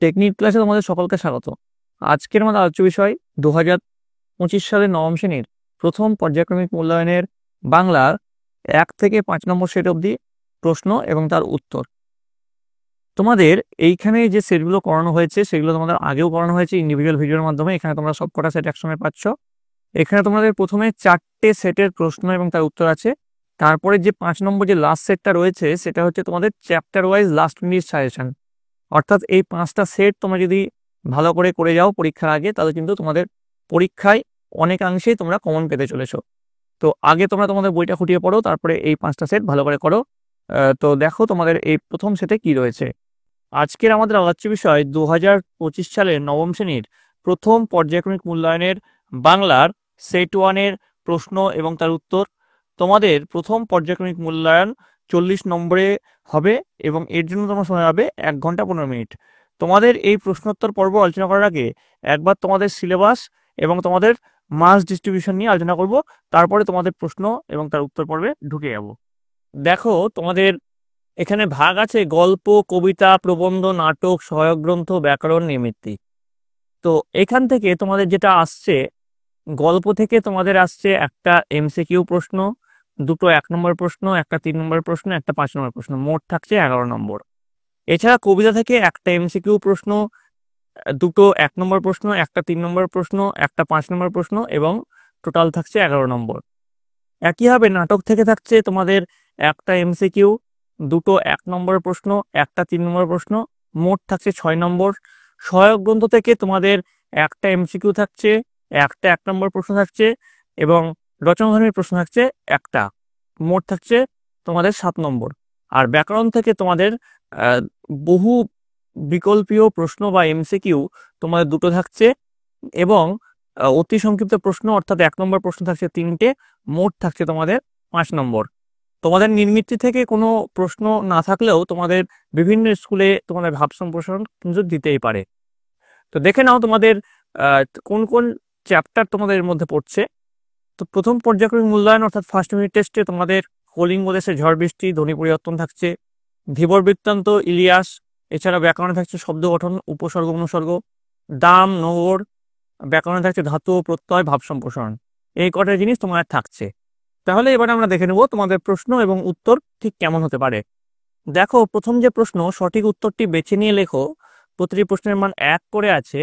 Technique ক্লাসে তোমাদের সকলকে স্বাগত। আজকের আমাদের আলোচ্য বিষয় 2025 সালের নবম শ্রেণীর প্রথম পর্যায়ক্রমিক মূল্যায়নের বাংলার 1 থেকে 5 নম্বর সেট অবধি প্রশ্ন এবং তার উত্তর। তোমাদের এইখানে যে সেটগুলো করানো হয়েছে সেগুলো তোমাদের আগেও করানো হয়েছে ইন্ডিভিজুয়াল ভিডিওর মাধ্যমে। এখানে তোমরা সবকটা সেট একসঙ্গে পাচ্ছ। এখানে তোমাদের প্রথমে 4টে সেটের প্রশ্ন এবং তার উত্তর আছে। তারপরে যে 5 নম্বর যে লাস্ট সেটটা রয়েছে সেটা হচ্ছে তোমাদের chapter wise last minute suggestion. অর্থাৎ এই 5টা সেট তোমরা যদি ভালো করে করে যাও পরীক্ষার আগে, তাহলে কিন্তু তোমাদের পরীক্ষায় অনেকাংশেই তোমরা কমন পেতে চলেছো। তো আগে তোমরা তোমাদের বইটা খুঁটিয়ে পড়ো, তারপরে এই 5টা সেট ভালো করে করো। তো দেখো তোমাদের এই প্রথম সেটে কি রয়েছে। আজকের আমাদের আলোচ্য বিষয় 2025 সালের নবম শ্রেণীর প্রথম পর্যায়ক্রমিক মূল্যায়নের বাংলার সেট 1-এর প্রশ্ন এবং তার উত্তর। তোমাদের প্রথম পর্যায়ক্রমিক মূল্যায়ন 40 নম্বরে হবে এবং এর জন্য তোমার সময় হবে 1 ঘন্টা 15 মিনিট। তোমাদের এই প্রশ্নোত্তর পর্ব আলোচনা করার আগে একবার তোমাদের সিলেবাস এবং তোমাদের মার্কস ডিস্ট্রিবিউশন নিয়ে আলোচনা করব, তারপরে তোমাদের প্রশ্ন এবং তার উত্তর পর্বে ঢুকে যাব। দেখো তোমাদের এখানে ভাগ আছে গল্প, কবিতা, প্রবন্ধ, নাটক, সহায়ক গ্রন্থ, ব্যাকরণ, নৈমিত্তিক। তো এখান থেকে তোমাদের যেটা আসছে, গল্প থেকে তোমাদের আসছে একটা এমসিকিউ প্রশ্ন, দুটো 1 নম্বর প্রশ্ন, একটা 3 নম্বর প্রশ্ন, একটা 5 নম্বর প্রশ্ন, মোট থাকছে 11 নম্বর। এছাড়া কবিতা থেকে একটা এমসিকিউ প্রশ্ন, দুটো 1 নম্বর প্রশ্ন, একটা 3 নম্বর প্রশ্ন, একটা 5 নম্বর প্রশ্ন এবং টোটাল থাকছে 11 নম্বর। একইভাবে নাটক থেকে থাকছে তোমাদের একটা এমসিকিউ, দুটো 1 নম্বর প্রশ্ন, একটা 3 নম্বর প্রশ্ন, মোট থাকছে 6 নম্বর। সহায়ক গ্রন্থ থেকে তোমাদের একটা এমসিকিউ থাকছে, একটা 1 নম্বর প্রশ্ন থাকছে এবং রচনাধর্মী প্রশ্ন থাকছে একটা, মোট থাকছে তোমাদের 7 নম্বর। আর ব্যাকরণ থেকে তোমাদের বহু বিকল্পীয় প্রশ্ন বা এমসিকিউ তোমাদের দুটো থাকছে এবং অতি সংক্ষিপ্ত প্রশ্ন অর্থাৎ 1 নম্বর প্রশ্ন থাকছে 3টে, মোট থাকছে তোমাদের 5 নম্বর। তোমাদের নির্মিতি থেকে কোনো প্রশ্ন না থাকলেও তোমাদের বিভিন্ন স্কুলে তোমাদের ভাব সম্প্রসারণ কিন্তু দিতেই পারে। তো দেখে নাও তোমাদের কোন কোন চ্যাপ্টার তোমাদের এর মধ্যে পড়ছে। তো প্রথম পর্যায়ক্রমিক মূল্যায়ন অর্থাৎ ফার্স্ট ইউনিট টেস্টে তোমাদের কলিঙ্গ দেশে ঝড় বৃষ্টি, ধ্বনি পরিবর্তন থাকছে, ধীবর বৃত্তান্ত, ইলিয়াস। এছাড়া ব্যাকরণে থাকছে শব্দ গঠন, উপসর্গ, অনুসর্গ, দাম, নগর। ব্যাকরণে থাকছে ধাতু, প্রত্যয়, ভাব সম্প্রসারণ। এই কটা জিনিস তোমাদের থাকছে। তাহলে এবার আমরা দেখে নেব তোমাদের প্রশ্ন এবং উত্তর ঠিক কেমন হতে পারে। দেখো প্রথম যে প্রশ্ন, সঠিক উত্তরটি বেছে নিয়ে লেখো। প্রতিটি প্রশ্নের মান 1 করে আছে।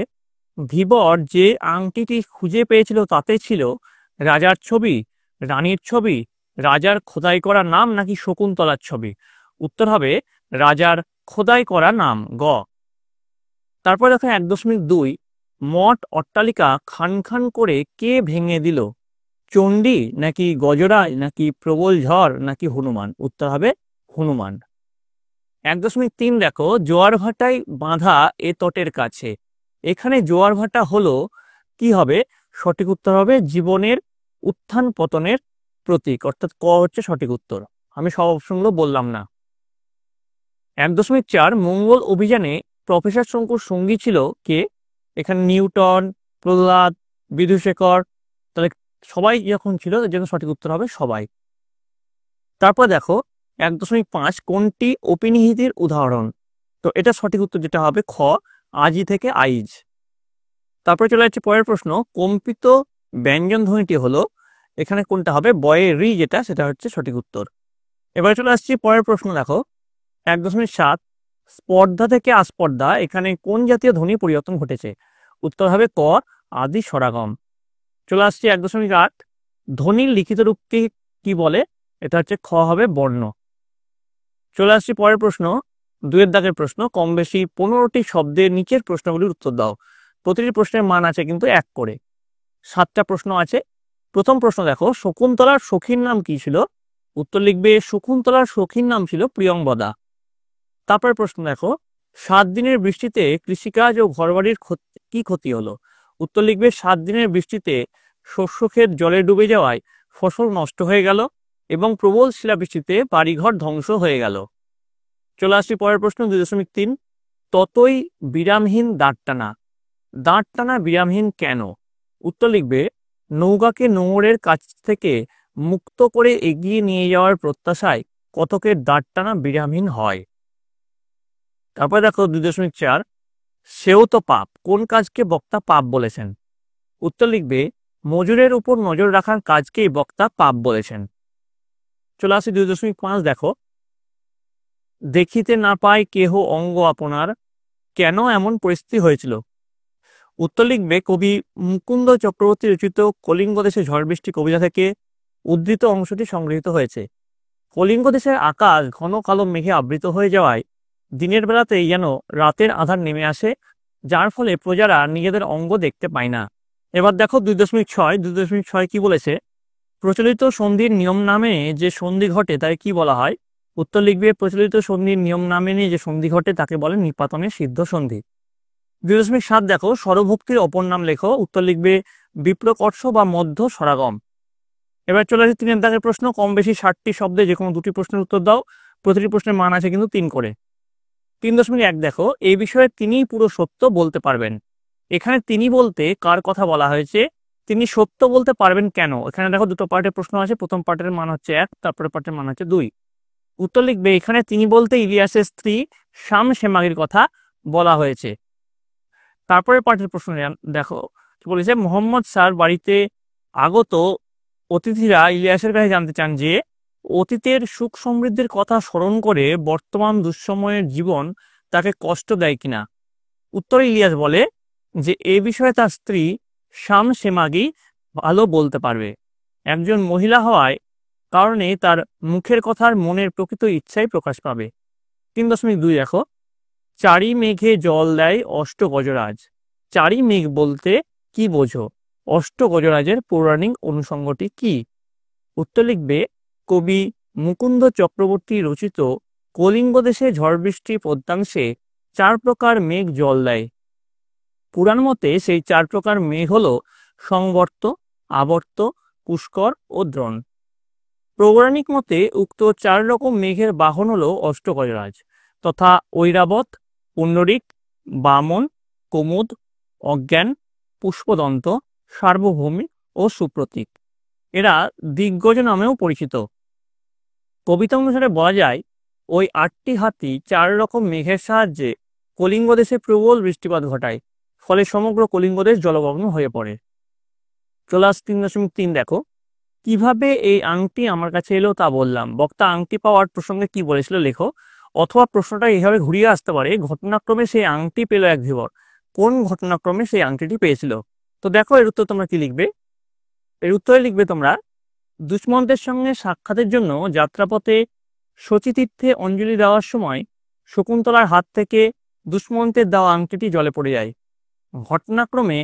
ধীবর যে আংটিটি খুঁজে পেয়েছিল তাতে ছিল রাজার ছবি, রানীর ছবি, রাজার খোদাই করা নাম নাকি শকুন্তলার ছবি। উত্তর হবে রাজার খোদাই করা নাম, গ। তারপর দেখো 1.2, মঠ অট্টালিকা খান খান করে কে ভেঙে দিল? চণ্ডী নাকি গজরাজ নাকি প্রবল ঝড় নাকি হনুমান? উত্তর হবে হনুমান। 1.3 দেখো, জোয়ার ভাটায় বাঁধা এ তটের কাছে। এখানে জোয়ার ভাটা হলো কি হবে? সঠিক উত্তর হবে জীবনের উত্থান পতনের প্রতীক, অর্থাৎ ক হচ্ছে সঠিক উত্তর। আমি সব অপশনগুলো বললাম না। 1.4, মঙ্গল অভিযানে প্রফেসর শঙ্কুর সঙ্গী ছিল কে? এখানে নিউটন, প্রহ্লাদ, বিধুশেখর। তাহলে সবাই যখন ছিল এর জন্য সঠিক উত্তর হবে সবাই। তারপর দেখো 1.5, কোনটি অপিনিহিতের উদাহরণ? তো এটা সঠিক উত্তর যেটা হবে খ, আজি থেকে আইজ। তারপরে চলে যাচ্ছে পরের প্রশ্ন, কম্পিত ব্যঞ্জন ধ্বনিটি হলো, এখানে কোনটা হবে? বয়ে রি, যেটা সেটা হচ্ছে সঠিক উত্তর। এবারে চলে আসছি পরের প্রশ্ন। দেখো 1.7, স্পর্ধা থেকে আস্পর্ধা, এখানে কোন জাতীয় ধ্বনি পরিবর্তন ঘটেছে? উত্তর হবে ক, আদি স্বরাগম। চলে আসছি 1.8, ধ্বনির লিখিত রূপটি কি বলে? এটা হচ্ছে খ হবে বর্ণ। চলে আসছি পরের প্রশ্ন, 2-এর দাগের প্রশ্ন, কম বেশি 15টি শব্দের নিচের প্রশ্নগুলির উত্তর দাও। প্রতিটি প্রশ্নের মান আছে কিন্তু 1 করে। 7টা প্রশ্ন আছে। প্রথম প্রশ্ন দেখো, শকুন্তলার সখীর নাম কি ছিল? উত্তর লিখবে শকুন্তলার সখীর নাম ছিল প্রিয়ংবদা। তারপরে প্রশ্ন দেখো, 7 দিনের বৃষ্টিতে কৃষিকাজ ও ঘরবাড়ির কি ক্ষতি হলো? উত্তর লিখবে 7 দিনের বৃষ্টিতে শস্যক্ষেত জলে ডুবে যাওয়ায় ফসল নষ্ট হয়ে গেল এবং প্রবল শিলাবৃষ্টিতে বাড়িঘর ধ্বংস হয়ে গেল। চলে আসছি পরের প্রশ্ন 2.3, ততই বিরামহীন দাঁড় টানা। দাঁড় টানা বিরামহীন কেন? উত্তর লিখবে নৌকাকে নোঙরের কাছ থেকে মুক্ত করে এগিয়ে নিয়ে যাওয়ার প্রত্যাশায় কতকের দাঁড় টানা বিরামহীন হয়। তারপরে দেখো 2.4, সেও তো পাপ। কোন কাজকে বক্তা পাপ বলেছেন? উত্তর লিখবে মজুরের উপর নজর রাখার কাজকেই বক্তা পাপ বলেছেন। চলে আসি 2.5 দেখো, দেখিতে না পায় কেহ অঙ্গ আপনার, কেন এমন পরিস্থিতি হয়েছিল? উত্তর লিখবে কবি মুকুন্দ চক্রবর্তী রচিত কলিঙ্গ দেশে ঝড় বৃষ্টি কবিতা থেকে উদ্ধৃত অংশটি সংগৃহীত হয়েছে। কলিঙ্গ দেশের আকাশ ঘন কালো মেঘে আবৃত হয়ে যাওয়ায় দিনের বেলাতেই যেন রাতের আধার নেমে আসে, যার ফলে প্রজারা নিজেদের অঙ্গ দেখতে পায় না। এবার দেখো 2.6 কি বলেছে? প্রচলিত সন্ধির নিয়ম নামে যে সন্ধি ঘটে তাকে কি বলা হয়? উত্তর লিখবে প্রচলিত সন্ধির নিয়ম নামে যে সন্ধি ঘটে তাকে বলে নিপাতনে সিদ্ধ সন্ধি। 2.7 দেখো, স্বরভক্তির অপর নাম লেখো। উত্তর লিখবে বিপ্রকর্ষ বা মধ্য স্বরাগম। এবার চলে আসে 3 দাগের প্রশ্ন, কম বেশি 60টি শব্দে যে কোনো 2টি প্রশ্নের উত্তর দাও। প্রতিটি প্রশ্নের মান আছে কিন্তু 3 করে। 3.1 দেখো, এই বিষয়ে তিনিই পুরো সত্য বলতে পারবেন। এখানে তিনি বলতে কার কথা বলা হয়েছে? তিনি সত্য বলতে পারবেন কেন? এখানে দেখো দুটো পার্টের প্রশ্ন আছে, প্রথম পার্টের মান হচ্ছে 1, তারপরে পার্টের মান হচ্ছে 2। উত্তর লিখবে এখানে তিনি বলতে ইলিয়াসের স্ত্রী শামসেমাগির কথা বলা হয়েছে। তারপরে পার্টের প্রশ্ন দেখো কি বলেছে, মোহাম্মদ স্যার বাড়িতে আগত অতিথিরা ইলিয়াসের কাছে জানতে চান যে অতীতের সুখ সমৃদ্ধির কথা স্মরণ করে বর্তমান দুঃসময়ের জীবন তাকে কষ্ট দেয় কিনা। উত্তরে ইলিয়াস বলে যে এ বিষয়ে তার স্ত্রী শামসেমাগি ভালো বলতে পারবে। একজন মহিলা হওয়ায় কারণে তার মুখের কথার মনের প্রকৃত ইচ্ছাই প্রকাশ পাবে। 3.2 দেখো, চারি মেঘে জল দেয় অষ্ট গজরাজ। চারি মেঘ বলতে কি বোঝো? অষ্ট গজরাজের পৌরাণিক অনুষঙ্গটি কি? উত্তর লিখবে কবি মুকুন্দ চক্রবর্তী রচিত কলিঙ্গ দেশে ঝড় বৃষ্টি পদ্যাংশে 4 প্রকার মেঘ জল দেয়। পুরাণ মতে সেই 4 প্রকার মেঘ হল সংবর্ত, আবর্ত, পুষ্কর ও দ্রোণ। পৌরাণিক মতে উক্ত 4 রকম মেঘের বাহন হল অষ্টগজরাজ তথা ঐরাবত, পুণ্ডরিক, বামন, কুমুদ, অজ্ঞান, পুষ্পদন্ত, সার্বভৌমিক ও সুপ্রতীক। এরা দিগ্গজ নামেও পরিচিত। কবিতা অনুসারে বলা যায় ওই 8টি হাতি 4 রকম মেঘের সাহায্যে কলিঙ্গ দেশে প্রবল বৃষ্টিপাত ঘটায়, ফলে সমগ্র কলিঙ্গ দেশ জলমগ্ন হয়ে পড়ে। চলে আস 3.3 দেখো, কিভাবে এই আংটি আমার কাছে এলো তা বললাম। বক্তা আংটি পাওয়ার প্রসঙ্গে কি বলেছিল লেখো। অথবা প্রশ্নটা এইভাবে ঘুরিয়ে আসতে পারে, ঘটনাক্রমে সেই আংটি পেল এক ধীবর। কোন ঘটনাক্রমে সেই আংটিটি পেয়েছিল? তো দেখো এর উত্তর তোমরা কি লিখবে? এর উত্তরে লিখবে তোমরা দুষ্মন্তের সঙ্গে সাক্ষাতের জন্য যাত্রাপথে শচীতীর্থে অঞ্জলি দেওয়ার সময় শকুন্তলার হাত থেকে দুষ্মন্তের দেওয়া আংটিটি জলে পড়ে যায়। ঘটনাক্রমে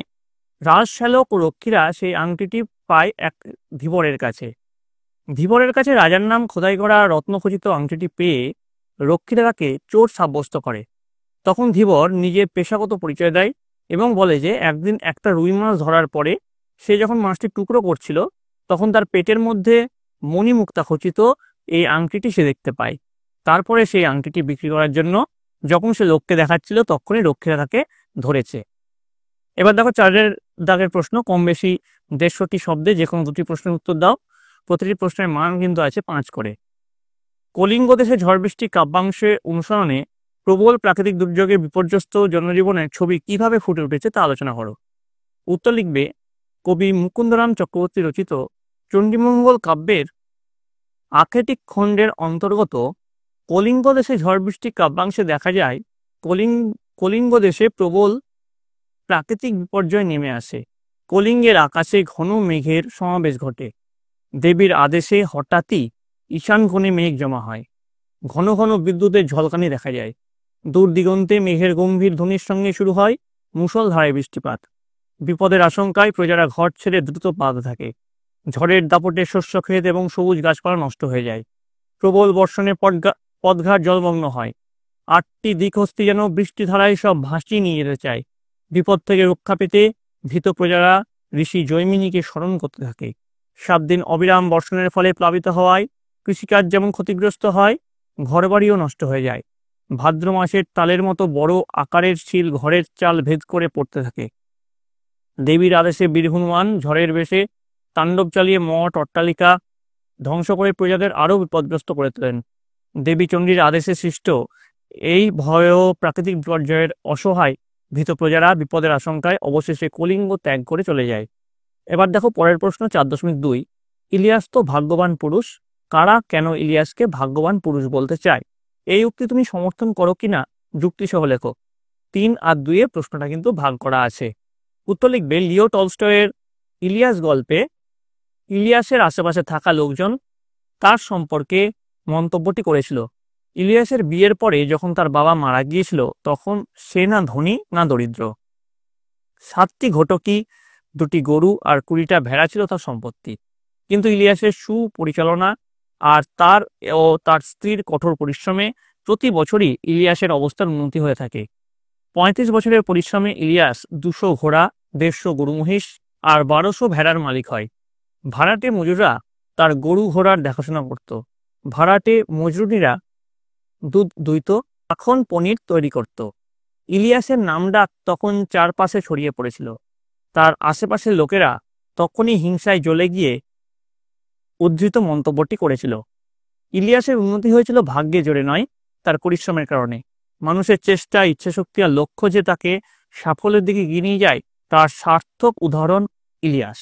রাজশ্যালক ও রক্ষীরা সেই আংটিটি পায় এক ধীবরের কাছে। ধীবরের কাছে রাজার নাম খোদাই করা রত্নখচিত আংটিটি পেয়ে রক্ষীরা তাকে চোর সাব্যস্ত করে। তখন ধীবর নিজের পেশাগত পরিচয় দেয় এবং বলে যে একদিন একটা রুই মাছ ধরার পরে সে যখন মাছটি টুকরো করছিল তখন তার পেটের মধ্যে মণিমুক্তা খচিত এই আংটিটি সে দেখতে পায়। তারপরে সেই আংটিটি বিক্রি করার জন্য যখন সে লোককে দেখাচ্ছিল তখনই রক্ষীরা তাকে ধরেছে। এবার দেখো 4 দাগের প্রশ্ন, কম বেশি 150টি শব্দে যে কোনো 2টি প্রশ্নের উত্তর দাও। প্রতিটি প্রশ্নের মান কিন্তু আছে 5 করে। কলিঙ্গ দেশে ঝড় বৃষ্টি কাব্যাংশে অনুসরণে প্রবল প্রাকৃতিক দুর্যোগে বিপর্যস্ত জনজীবনের ছবি কিভাবে ফুটে উঠেছে তা আলোচনা করো। উত্তর লিখবে কবি মুকুন্দরাম চক্রবর্তী রচিত চণ্ডীমঙ্গল কাব্যের আখেটিক খণ্ডের অন্তর্গত কলিঙ্গ দেশে ঝড় বৃষ্টি কাব্যাংশে দেখা যায় কলিঙ্গ দেশে প্রবল প্রাকৃতিক বিপর্যয় নেমে আসে। কলিঙ্গের আকাশে ঘন মেঘের সমাবেশ ঘটে। দেবীর আদেশে হঠাৎই ঈশান কোণে মেঘ জমা হয়। ঘন ঘন বিদ্যুতের ঝলকানি দেখা যায়। দূর দিগন্তে মেঘের গম্ভীর ধ্বনির সঙ্গে শুরু হয় মুষলধারে বৃষ্টিপাত। বিপদের আশঙ্কায় প্রজারা ঘর ছেড়ে দ্রুত পাতে থাকে। ঝড়ের দাপটে শস্য ক্ষেত এবং সবুজ গাছপালা নষ্ট হয়ে যায়। প্রবল বর্ষণে পথঘাট জলমগ্ন হয়। 8টি দিকহস্তি যেন বৃষ্টিধারায় সব ভাসিয়ে নিয়ে যেতে চায়। বিপদ থেকে রক্ষা পেতে ভীত প্রজারা ঋষি জৈমিনীকে স্মরণ করতে থাকে। 7 দিন অবিরাম বর্ষণের ফলে প্লাবিত হওয়ায় কৃষিকাজ যেমন ক্ষতিগ্রস্ত হয়, ঘরবাড়িও নষ্ট হয়ে যায়। ভাদ্র মাসের তালের মতো বড় আকারের শিল ঘরের চাল ভেদ করে পড়তে থাকে। দেবীর আদেশে বীর হনুমান ঝড়ের বেশে তাণ্ডব চালিয়ে মঠ অট্টালিকা ধ্বংস করে প্রজাদের আরও বিপদগ্রস্ত করে তোলেন। দেবী চণ্ডীর আদেশে সৃষ্ট এই ভয়াবহ প্রাকৃতিক বিপর্যয়ের অসহায় ভীত প্রজারা বিপদের আশঙ্কায় অবশেষে কলিঙ্গ ত্যাগ করে চলে যায়। এবার দেখো পরের প্রশ্ন 4.2, ইলিয়াস তো ভাগ্যবান পুরুষ, কারা কেন ইলিয়াসকে ভাগ্যবান পুরুষ বলতে চায়? এই উক্তি তুমি সমর্থন করো কিনা যুক্তি সহ লেখো। 3 আর 2 প্রশ্নটা কিন্তু ভাগ করা আছে। উত্তর লিখবে, লিও টলস্টয়ের ইলিয়াস গল্পে ইলিয়াসের আশেপাশে থাকা লোকজন তার সম্পর্কে মন্তব্যটি করেছিল। ইলিয়াসের বিয়ের পরে যখন তার বাবা মারা গিয়েছিল তখন সে না ধনী না দরিদ্র। 7টি ঘটকি, 2টি গরু আর 20টা ভেড়া ছিল তার সম্পত্তি। কিন্তু ইলিয়াসের সুপরিচালনা আর তার স্ত্রীর কঠোর পরিশ্রমে প্রতি বছরই ইলিয়াসের অবস্থার উন্নতি হয়ে থাকে। 35 বছরের পরিশ্রমে ইলিয়াস 200 ঘোড়া, 150 গরু মহিষ আর 1200 ভেড়ার মালিক হয়। ভাড়াটে মজুররা তার গরু ঘোড়ার দেখাশোনা করত। ভাড়াটে মজুরিরা দুধ দুইত, মাখন পনির তৈরি করত। ইলিয়াসের নামডাক তখন চারপাশে ছড়িয়ে পড়েছিল। তার আশেপাশের লোকেরা তখনই হিংসায় জ্বলে গিয়ে উদ্ধৃত মন্তব্যটি করেছিল। ইলিয়াসের উন্নতি হয়েছিল ভাগ্যে জোরে নয়, তার পরিশ্রমের কারণে। মানুষের চেষ্টা, ইচ্ছাশক্তি আর লক্ষ্য যে তাকে সাফল্যের দিকে এগিয়ে নিয়ে যায় তার সার্থক উদাহরণ ইলিয়াস।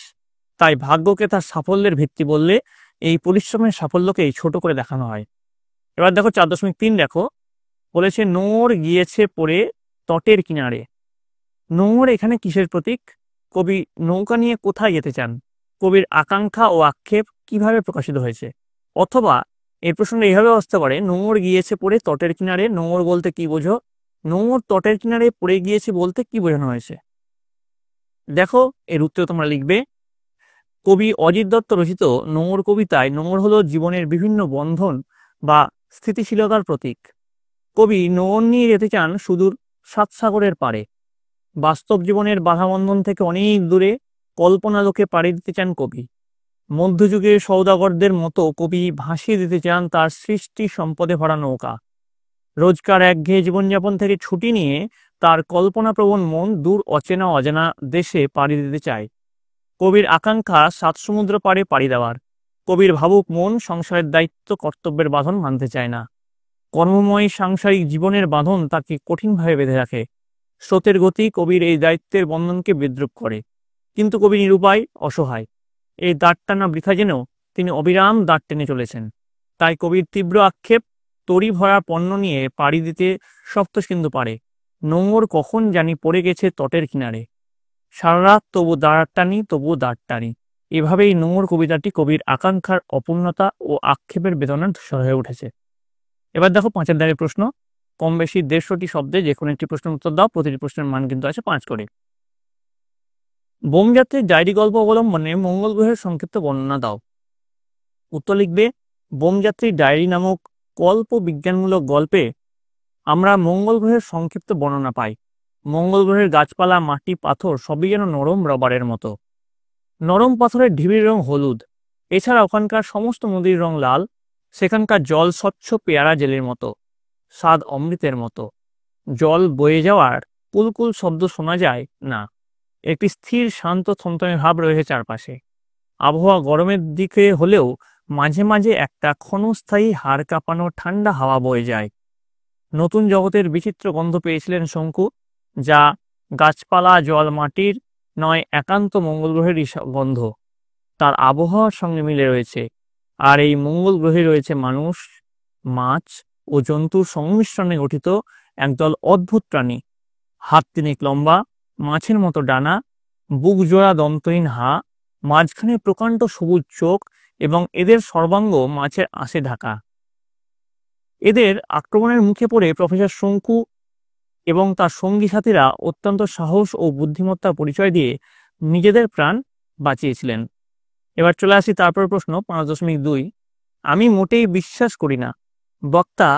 তাই ভাগ্যকে তার সাফল্যের ভিত্তি বললে এই পরিশ্রমের সাফল্যকেই ছোট করে দেখানো হয়। এবার দেখো 4.3 দেখো, বলেছে নোঙর গিয়েছে পড়ে তটের কিনারে। নোঙর এখানে কিসের প্রতীক? কবি নৌকা নিয়ে কোথায় যেতে চান? কবির আকাঙ্ক্ষা ও আক্ষেপ কিভাবে প্রকাশিত হয়েছে? অথবা এই প্রশ্নটা এইভাবে আসতে পারে, নোঙর গিয়েছে পড়ে তটের কিনারে, নোঙর বলতে কি বোঝো? নোঙর তটের কিনারে পড়ে গিয়েছে বলতে কি বোঝানো হয়েছে? দেখো এর উত্তর তোমরা লিখবে। কবি অজিত দত্ত রচিত নোঙর কবিতায় নোঙর হলো জীবনের বিভিন্ন বন্ধন বা স্থিতিশীলতার প্রতীক। কবি নোঙর নিয়ে যেতে চান সুদূর 7 সাগরের পারে। বাস্তব জীবনের বাধাবন্ধন থেকে অনেক দূরে কল্পনা লোকে পাড়ি দিতে চান কবি। মধ্যযুগের সওদাগরদের মতো কবি ভাসিয়ে দিতে চান তার সৃষ্টি সম্পদে ভরা নৌকা। রোজকার একঘেয়ে জীবনযাপন থেকে ছুটি নিয়ে তার কল্পনাপ্রবণ মন দূর অচেনা অজানা দেশে পাড়ি দিতে চায়। কবির আকাঙ্ক্ষা 7 সমুদ্র পাড়ে পাড়ি দেওয়ার। কবির ভাবুক মন সংসারের দায়িত্ব কর্তব্যের বাঁধন মানতে চায় না। কর্মময় সাংসারিক জীবনের বাঁধন তাকে কঠিনভাবে বেঁধে রাখে। স্রোতের গতি কবির এই দায়িত্বের বন্ধনকে বিদ্রূপ করে। কিন্তু কবি নিরুপায়, অসহায়। এই দাঁড় টানা বৃথা যেন তিনি অবিরাম দাঁড় টেনে চলেছেন। তাই কবির তীব্র আক্ষেপ, তরি ভরা পণ্য নিয়ে পাড়ি দিতে সপ্তসিন্ধু পারে। নোঙর কখন জানি পড়ে গেছে তটের কিনারে। সারা রাত তবু দাঁড় টানি, তবু দাঁড় টানি। এভাবেই নোঙর কবিতাটি কবির আকাঙ্ক্ষার অপূর্ণতা ও আক্ষেপের বেদনার ধূসর হয়ে উঠেছে। এবার দেখো 5 দাগের প্রশ্ন। কম বেশি 150টি শব্দে যে কোনো একটি প্রশ্নের উত্তর দাও। প্রতিটি প্রশ্নের মান কিন্তু আছে 5 করে। বোমযাত্রীর ডায়েরি গল্প অবলম্বনে মঙ্গল গ্রহের সংক্ষিপ্ত বর্ণনা দাও। উত্তর লিখবে, বোমযাত্রীর ডায়েরি নামক কল্প বিজ্ঞানমূলক গল্পে আমরা মঙ্গল গ্রহের সংক্ষিপ্ত বর্ণনা পাই। মঙ্গল গ্রহের গাছপালা, মাটি, পাথর সবই যেন নরম রবারের মতো। নরম পাথরের ঢিবির রং হলুদ। এছাড়া ওখানকার সমস্ত নদীর রং লাল। সেখানকার জল স্বচ্ছ পেয়ারা জেলের মতো, স্বাদ অমৃতের মতো। জল বয়ে যাওয়ার কুলকুল শব্দ শোনা যায় না। একটি স্থির শান্ত থমথমে ভাব রয়েছে চারপাশে। আবহাওয়া গরমের দিকে হলেও মাঝে মাঝে একটা ক্ষণস্থায়ী হাড় কাঁপানো ঠান্ডা হাওয়া বয়ে যায়। নতুন জগতের বিচিত্র গন্ধ পেয়েছিলেন শঙ্কু, যা গাছপালা, জল, মাটির নয়, একান্ত মঙ্গল গ্রহেরই গন্ধ। তার আবহাওয়ার সঙ্গে মিলে রয়েছে। আর এই মঙ্গল গ্রহে রয়েছে মানুষ, মাছ ও জন্তুর সংমিশ্রণে গঠিত একদল অদ্ভুত প্রাণী। হাত 3 লম্বা, মাছের মতো ডানা, বুক জোড়া দন্তহীন হা, মাঝখানে প্রকাণ্ড সবুজ চোখ এবং এদের সর্বাঙ্গ মাছের আঁশে ঢাকা। এদের আক্রমণের মুখে পড়ে প্রফেসর শঙ্কু এবং তার সঙ্গী সাথীরা অত্যন্ত সাহস ও বুদ্ধিমত্তার পরিচয় দিয়ে নিজেদের প্রাণ বাঁচিয়েছিলেন। এবার চলে আসি তারপর প্রশ্ন 5.2। আমি মোটেই বিশ্বাস করি না। বক্তা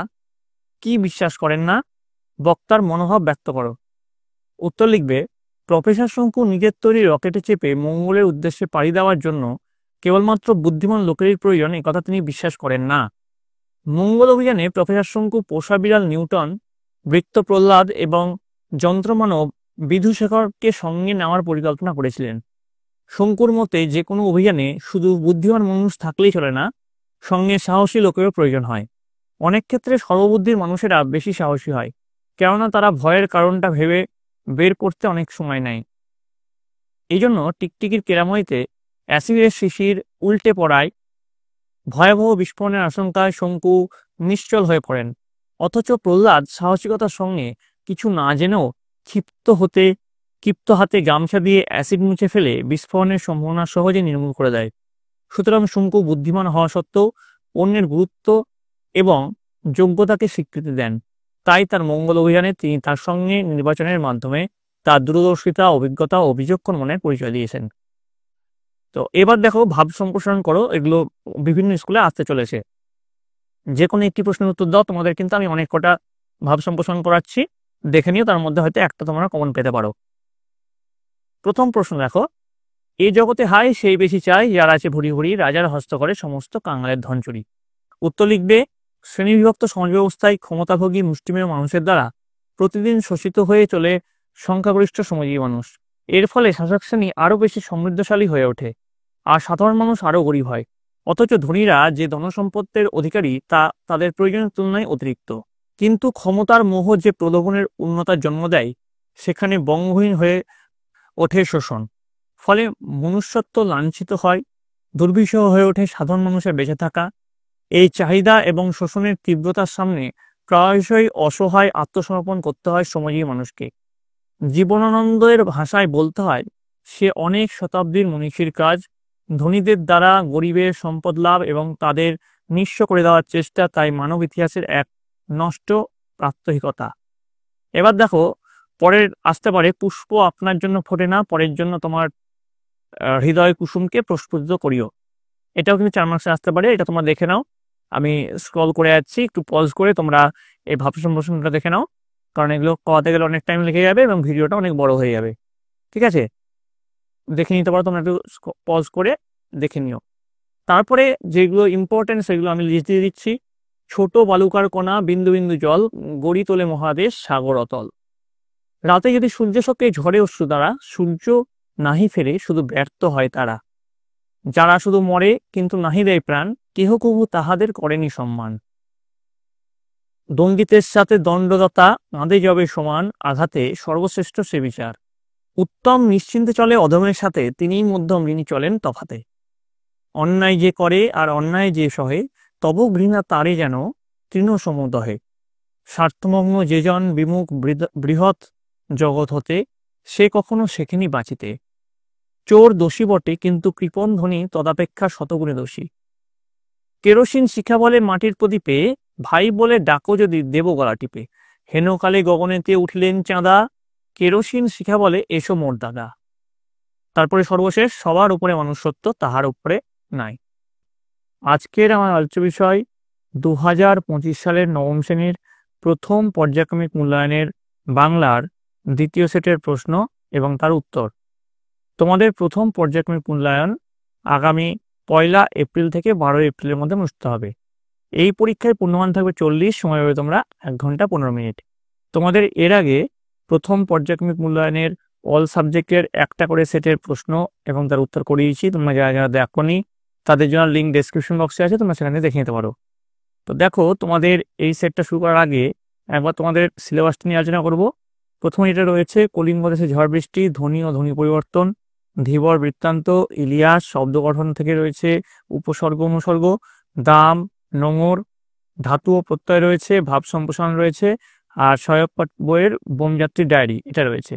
কি বিশ্বাস করেন না? বক্তার মনোভাব ব্যক্ত করো। উত্তর লিখবে, প্রফেসর শঙ্কু নিজের তৈরি রকেটে চেপে মঙ্গলের উদ্দেশ্যে পাড়ি দেওয়ার জন্য কেবলমাত্র বুদ্ধিমান লোকেরই প্রয়োজন, একথা তিনি বিশ্বাস করেন না। মঙ্গল অভিযানে প্রফেসর শঙ্কু পোষা বিড়াল নিউটন, বৃত্ত প্রহ্লাদ এবং যন্ত্রমানব বিধুশেখরকে সঙ্গে নেওয়ার পরিকল্পনা করেছিলেন। শঙ্কুর মতে যে কোনো অভিযানে শুধু বুদ্ধিমান মানুষ থাকলেই চলে না, সঙ্গে সাহসী লোকেরও প্রয়োজন হয়। অনেক ক্ষেত্রে সর্ববুদ্ধির মানুষেরা বেশি সাহসী হয়, কেননা তারা ভয়ের কারণটা ভেবে বের করতে অনেক সময় নেয়। এই জন্য টিকটিকির কেরামতিতে অ্যাসিডের শিশির উল্টে পড়ায় ভয়াবহ বিস্ফোরণের আশঙ্কায় শঙ্কু নিশ্চল হয়ে পড়েন। অথচ প্রহ্লাদ সাহসিকতার সঙ্গে কিছু না জেনেও ক্ষিপ্ত হাতে গামছা দিয়ে অ্যাসিড মুছে ফেলে বিস্ফোরণের সম্ভাবনা সহজে নির্মূল করে দেয়। সুতরাং শঙ্কু বুদ্ধিমান হওয়া সত্ত্বেও অন্যের গুরুত্ব এবং যোগ্যতাকে স্বীকৃতি দেন। তাই তার মঙ্গল অভিযানে তিনি তার সঙ্গে নির্বাচনের মাধ্যমে তার দূরদর্শিতা, অভিজ্ঞতা ও বিচক্ষণ মনের পরিচয় দিয়েছেন। তো এবার দেখো ভাব সম্প্রসারণ করো, এগুলো বিভিন্ন স্কুলে আসতে চলেছে। যে কোনো একটি প্রশ্নের উত্তর দাও, তোমাদের কিন্তু আমি অনেক কটা ভাব সম্প্রসারণ করাচ্ছি, দেখে নিও, তার মধ্যে হয়তো একটা তোমরা কমন পেতে পারো। প্রথম প্রশ্ন দেখো, এ জগতে হাই সেই বেশি চাই, যার আছে ভুরি ভুরি, রাজার হস্ত করে সমস্ত কাঙালের ধন চুরি। উত্তর লিখবে, শ্রেণীবিভক্ত সমাজ ব্যবস্থায় ক্ষমতাভোগী মুষ্টিমেয় মানুষের দ্বারা প্রতিদিন শোষিত হয়ে চলে সংখ্যাগরিষ্ঠ শ্রমজীবী মানুষ। এর ফলে শাসক শ্রেণী আরো বেশি সমৃদ্ধশালী হয়ে ওঠে আর সাধারণ মানুষ আরো গরিব হয়। অথচ ধনীরা যে ধনসম্পদের অধিকারী তা তাদের প্রয়োজনের তুলনায় অতিরিক্ত। কিন্তু ক্ষমতার মোহ যে প্রলোভনের উন্নতার জন্ম দেয়, সেখানে বঙ্গহীন হয়ে ওঠে শোষণ। ফলে মনুষ্যত্ব লাঞ্ছিত হয়, দুর্বিষহ হয়ে ওঠে সাধারণ মানুষের বেঁচে থাকা। এই চাহিদা এবং শোষণের তীব্রতার সামনে প্রায়শই অসহায় আত্মসমর্পণ করতে হয় শ্রমজীবী মানুষকে। জীবনানন্দের ভাষায় বলতে হয়, সে অনেক শতাব্দীর মনীষীর কাজ, ধনীদের দ্বারা গরিবের সম্পদ লাভ এবং তাদের নিঃস্ব করে দেওয়ার চেষ্টা তাই মানব ইতিহাসের এক নষ্ট প্রাত্যহিকতা। এবার দেখো, পরের আসতে পারে, পুষ্প আপনার জন্য ফোটে না, পরের জন্য তোমার হৃদয় কুসুমকে প্রস্ফুটিত করিও। এটাও কিন্তু 4 মার্কসে আসতে পারে, এটা তোমরা দেখে নাও। আমি স্ক্রল করে যাচ্ছি, একটু পজ করে তোমরা এই ভাব সম্প্রসারণটা দেখে নাও, কারণ এগুলো করাতে গেলে অনেক টাইম লেগে যাবে এবং ভিডিওটা অনেক বড় হয়ে যাবে। ঠিক আছে, দেখে নিতে পারো, তোমরা একটু পজ করে দেখে নিও। তারপরে যেগুলো ইম্পর্টেন্ট সেগুলো আমি লিস্ট দিয়ে দিচ্ছি। ছোট বালুকার কণা, বিন্দু বিন্দু জল, গড়ি তোলে মহাদেশ সাগর অতল। রাতে যদি সূর্য শোকে ঝড়ে অশ্রু দ্বারা, সূর্য নাহি ফেরে শুধু ব্যর্থ হয় তারা। যারা শুধু মরে কিন্তু নাহি দেয় প্রাণ, কেহ কবু তাহাদের করেনি সম্মান। দণ্ডিতের সাথে দণ্ডদাতা কাঁধে যাবে সমান, আঘাতে সর্বশ্রেষ্ঠ সে বিচার। উত্তম নিশ্চিন্তে চলে অধমের সাথে, তিনিই মধ্যম যিনি চলেন তফাতে। অন্যায় যে করে আর অন্যায় যে সহে, তব ঘৃণা তারে যেন তৃণ সমুদহে। স্বার্থমগ্ন যে জন বিমুখ বৃহৎ জগৎ হতে, সে কখনো শেখেনি বাঁচিতে। চোর দোষী বটে কিন্তু কৃপণ ধনী তদাপেক্ষা শতগুণে দোষী। কেরোসিন শিখা বলে মাটির প্রদীপে, ভাই বলে ডাকো যদি দেব গলা টিপে। হেনকালে গগনেতে উঠলেন চাঁদা, কেরোসিন শিখা বলে এসো মোর দাদা। তারপরে সর্বশেষ, সবার উপরে মনুষ্যত্ব তাহার উপরে নাই। আজকের আমার আলোচ্য বিষয় 2025 সালের নবম শ্রেণীর প্রথম পর্যায়ক্রমিক মূল্যায়নের বাংলার দ্বিতীয় সেটের প্রশ্ন এবং তার উত্তর। তোমাদের প্রথম পর্যায়ক্রমিক মূল্যায়ন আগামী 1 এপ্রিল থেকে 12 এপ্রিলের মধ্যে অনুষ্ঠিত হবে। এই পরীক্ষায় পূর্ণমান থাকবে 40, সময় পাবে তোমরা 1 ঘন্টা 15 মিনিট। তোমাদের এর আগে প্রথম পর্যায়ক্রমিক মূল্যায়নের অল সাবজেক্টের একটা করে সেটের প্রশ্ন এবং তার উত্তর করিয়েছি। তোমরা যারা যারা দেখোনি তাদের জন্য লিঙ্ক ডেসক্রিপশন বক্সে আছে, তোমরা সেখানে দেখে নিতে পারো। তো দেখো, তোমাদের এই সেটটা শুরু করার আগে একবার তোমাদের সিলেবাসটা নিয়ে আলোচনা করব। প্রথমে এটা রয়েছে কলিঙ্গ দেশে ঝড় বৃষ্টি, ধ্বনি ও ধ্বনি পরিবর্তন, ধীবর বৃত্তান্ত, ইলিয়াস, শব্দ গঠন থেকে রয়েছে উপসর্গ অনুসর্গ, দাম, নোঙর, ধাতু ও প্রত্যয় রয়েছে, ভাব সম্প্রসারণ রয়েছে, আর সহায়ক পাঠ বইয়ের বোমযাত্রী ডায়েরি এটা রয়েছে।